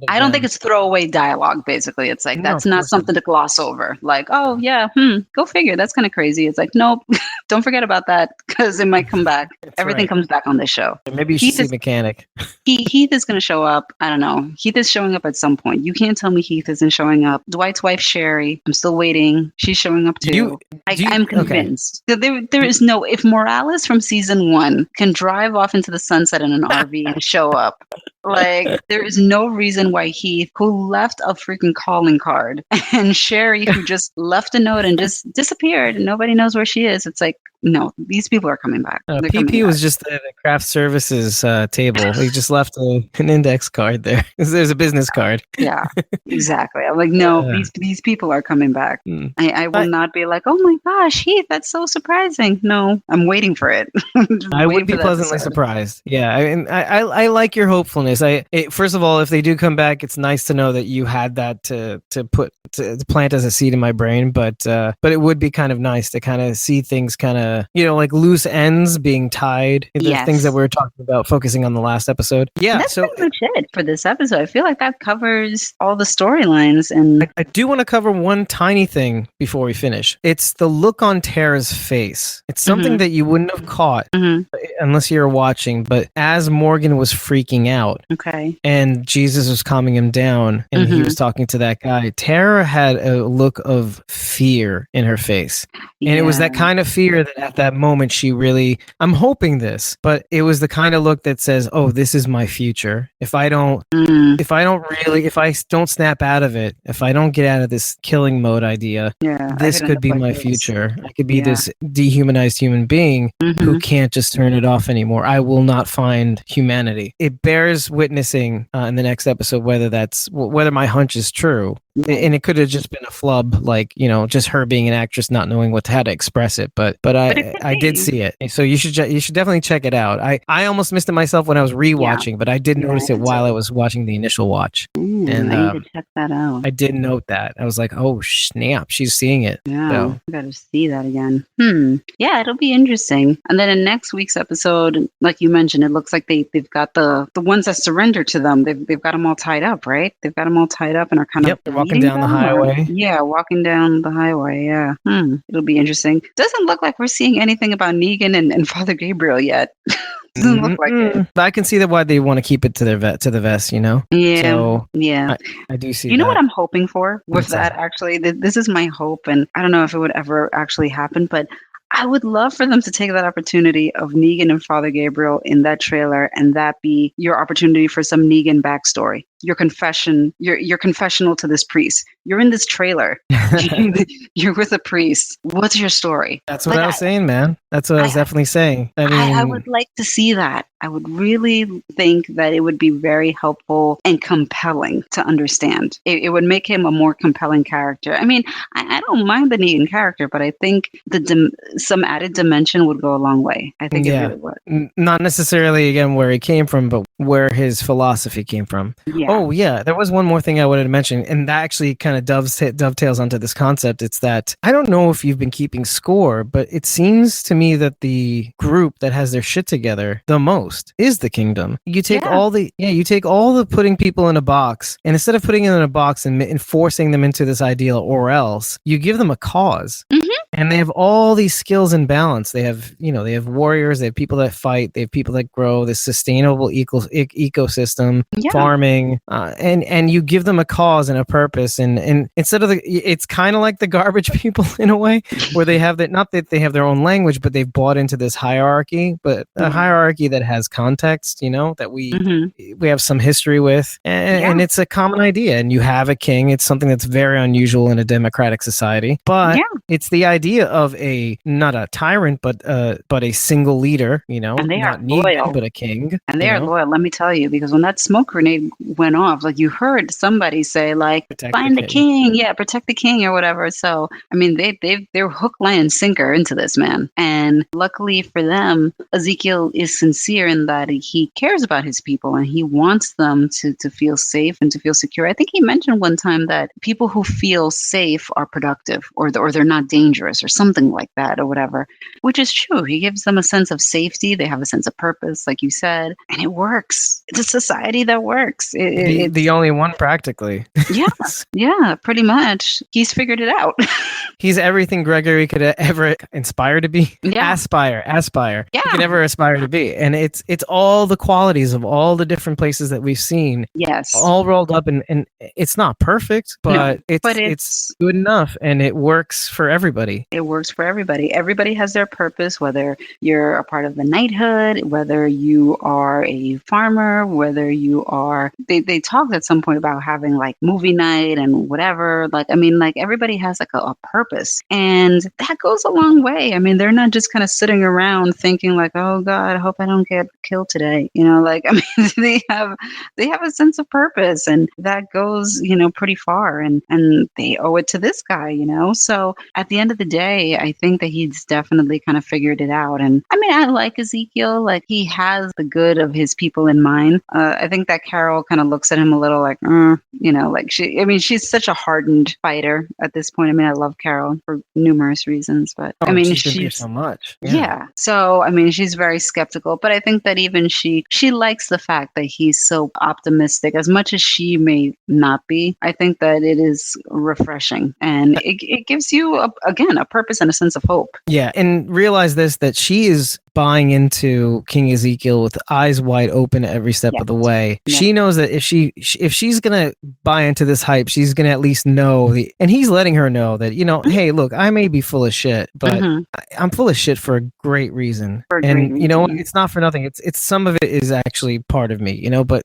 I don't think it's throwaway dialogue. Basically, it's like that's not something to gloss over. Like, oh yeah, go figure. That's kind of crazy. It's like, nope, don't forget about that, because it might come back. Everything comes back on this show. Maybe you should see Mechanic. Heath is going to show up. I don't know. Heath is showing up at some point. You can't tell me Heath isn't showing up. Dwight's wife Sherry, I'm still waiting. She's showing up too. I'm convinced. Okay. There is no, if Morales from season 1 can drive off into the sunset in an RV and show up, like, there is no reason why Heath, who left a freaking calling card, and Sherry, who just left a note and just disappeared and nobody knows where she is. It's like, no, these people are coming back. PP was just the craft services table. He just left an index card there. There's a business card. Yeah, exactly. I'm like, no, these people are coming back. I will not be like, oh my gosh, Heath, that's so surprising. No, I'm waiting for it. I would be pleasantly surprised. Yeah, I like your hopefulness. nice. First of all, if they do come back, it's nice to know that you had that to plant as a seed in my brain. But it would be kind of nice to kind of see things kind of, like loose ends being tied. The things that we were talking about, focusing on the last episode. Yeah, that's pretty much it for this episode. I feel like that covers all the storylines. And I do want to cover one tiny thing before we finish. It's the look on Tara's face. It's something that you wouldn't have caught unless you were watching. But as Morgan was freaking out, and Jesus was calming him down, and he was talking to that guy, Tara had a look of fear in her face. And it was that kind of fear that at that moment she really, I'm hoping this, but it was the kind of look that says, oh, this is my future. If I don't snap out of it, if I don't get out of this killing mode idea, this could be my future. I could be this dehumanized human being who can't just turn it off anymore. I will not find humanity. It bears witnessing in the next episode whether my hunch is true. And it could have just been a flub, like, just her being an actress, not knowing how to express it. But I did see it. So you should definitely check it out. I almost missed it myself when I was rewatching, but I did notice it while I was watching the initial watch. And I need to check that out. I did note that. I was like, oh, snap, she's seeing it. Yeah, so. I got to see that again. Yeah, it'll be interesting. And then in next week's episode, like you mentioned, it looks like they've got the ones that surrender to them. They've got them all tied up, right? They've got them all tied up and are kind of walking down the highway. Walking down the highway. Yeah. It'll be interesting. Doesn't look like we're seeing anything about Negan and Father Gabriel yet. Doesn't look like it. But I can see why they want to keep it to the vest, Yeah. So yeah. I do see. You know what I'm hoping for with that? Actually, this is my hope, and I don't know if it would ever actually happen, but I would love for them to take that opportunity of Negan and Father Gabriel in that trailer, and that be your opportunity for some Negan backstory. Your confession, your confessional to this priest. You're in this trailer. You're with a priest. What's your story? That's what I was saying, man. That's what I was definitely saying. I mean, I would like to see that. I would really think that it would be very helpful and compelling to understand. It would make him a more compelling character. I mean, I don't mind the Negan character, but I think some added dimension would go a long way. I think it really would. Not necessarily, again, where he came from, but where his philosophy came from. Yeah. Oh, yeah. There was one more thing I wanted to mention, and that actually kind of dovetails onto this concept. It's that I don't know if you've been keeping score, but it seems to me that the group that has their shit together the most is the Kingdom. You take all the putting people in a box, and instead of putting them in a box and forcing them into this ideal or else, you give them a cause. And they have all these skills in balance. They have, they have warriors, they have people that fight, they have people that grow, this sustainable ecosystem, farming, and you give them a cause and a purpose. And instead of it's kind of like the garbage people in a way, where they have that, not that they have their own language, but they've bought into this hierarchy, but a hierarchy that has context, that we have some history with, and it's a common idea. And you have a king. It's something that's very unusual in a democratic society, but it's the idea of not a tyrant, but a single leader, and they are loyal, loyal, but a king, and they are loyal. Let me tell you, because when that smoke grenade went off, like you heard somebody say, like, find the king, protect the king or whatever. So I mean, they're hook, line, and sinker into this, man. And luckily for them, Ezekiel is sincere in that he cares about his people and he wants them to feel safe and to feel secure. I think he mentioned one time that people who feel safe are productive, or they're not dangerous, or something like that, or whatever, which is true. He gives them a sense of safety. They have a sense of purpose, like you said, and it works. It's a society that works. It's the only one, practically. Yeah, pretty much. He's figured it out. He's everything Gregory could ever aspire to be. Aspire. Yeah. He could ever aspire to be. And it's all the qualities of all the different places that we've seen. Yes. All rolled up, and it's not perfect, but it's good enough, and it works for everybody. It works for everybody. Everybody has their purpose, whether you're a part of the knighthood, whether you are a farmer, whether you are... They talked at some point about having like movie night and whatever. Like, I mean, like everybody has like a purpose, and that goes a long way. I mean, they're not just kind of sitting around thinking like, oh God, I hope I don't get killed today. Like, I mean, they have a sense of purpose, and that goes, pretty far, and they owe it to this guy, So at the end of the the day, I think that he's definitely kind of figured it out. And I mean, I like Ezekiel. Like, he has the good of his people in mind. I think that Carol kind of looks at him a little like, like she's such a hardened fighter at this point. I mean, I love Carol for numerous reasons, but I mean, she's been through so much. Yeah. So, I mean, she's very skeptical, but I think that even she likes the fact that he's so optimistic, as much as she may not be. I think that it is refreshing, and it gives you a purpose and a sense of hope. Yeah. And realize this, that she is buying into King Ezekiel with eyes wide open every step of the way. Yes. She knows that if she's gonna buy into this hype, she's gonna at least know and he's letting her know that, hey, look, I may be full of shit, but I'm full of shit for a great reason. You know, it's not for nothing. It's some of it is actually part of me, but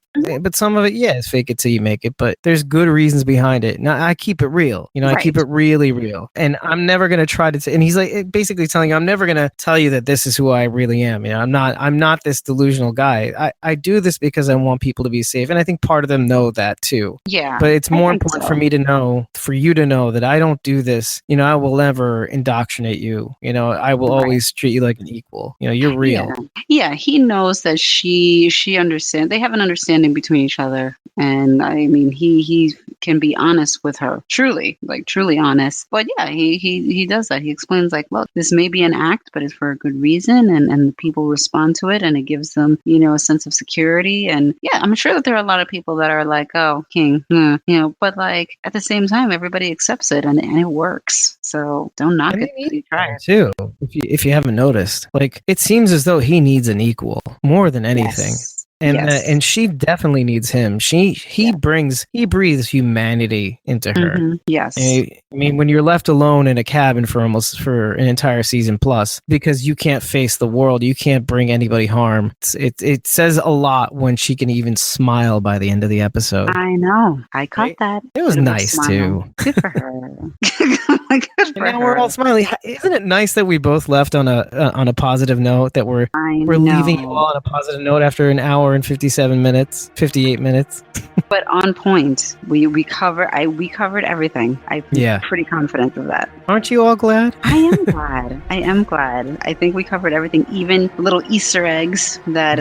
some of it, it's fake it till you make it, but there's good reasons behind it. Now I keep it real, I keep it really real, and I'm never gonna try to and he's like basically telling you, I'm never gonna tell you that this is who I really am. I'm not this delusional guy. I do this because I want people to be safe, and I think part of them know that too. Yeah, but it's more important for you to know that I don't do this. I will never indoctrinate you. I will always treat you like an equal. You're real. Yeah, he knows that she understands. They have an understanding between each other, and I mean, he can be honest with her, truly honest. But yeah, he does that. He explains like, look, this may be an act, but it's for a good reason, and people respond to it, and it gives them, a sense of security. And yeah, I'm sure that there are a lot of people that are like, oh, King, but like at the same time, everybody accepts it, and it works. So don't knock it till you try it. Too, if you haven't noticed, like it seems as though he needs an equal more than anything. Yes. And she definitely needs him. He breathes humanity into her. Mm-hmm. Yes. I mean, when you're left alone in a cabin for an entire season plus, because you can't face the world, you can't bring anybody harm. It says a lot when she can even smile by the end of the episode. I know. I caught that. It was nice too. Good for her. Good for her. We're all smiling. Isn't it nice that we both left on a positive note? That we're leaving you all on a positive note after an hour and 58 minutes. But on point. We covered everything. I'm pretty confident of that. Aren't you all glad? I am glad. I think we covered everything, even little Easter eggs that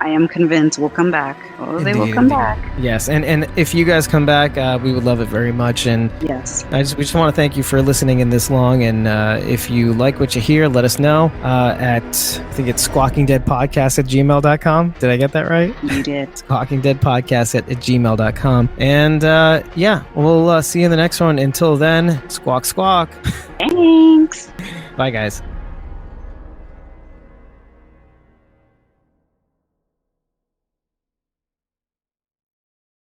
I am convinced will come back. They will come back. Yes, and if you guys come back, we would love it very much. And yes, we just want to thank you for listening in this long. And if you like what you hear, let us know at, I think it's squawkingdeadpodcast@gmail.com. Did I get that right? You did. squawkingdeadpodcast@gmail.com. And we'll see you in the next one. Until then, squawk, squawk. Thanks. Bye, guys.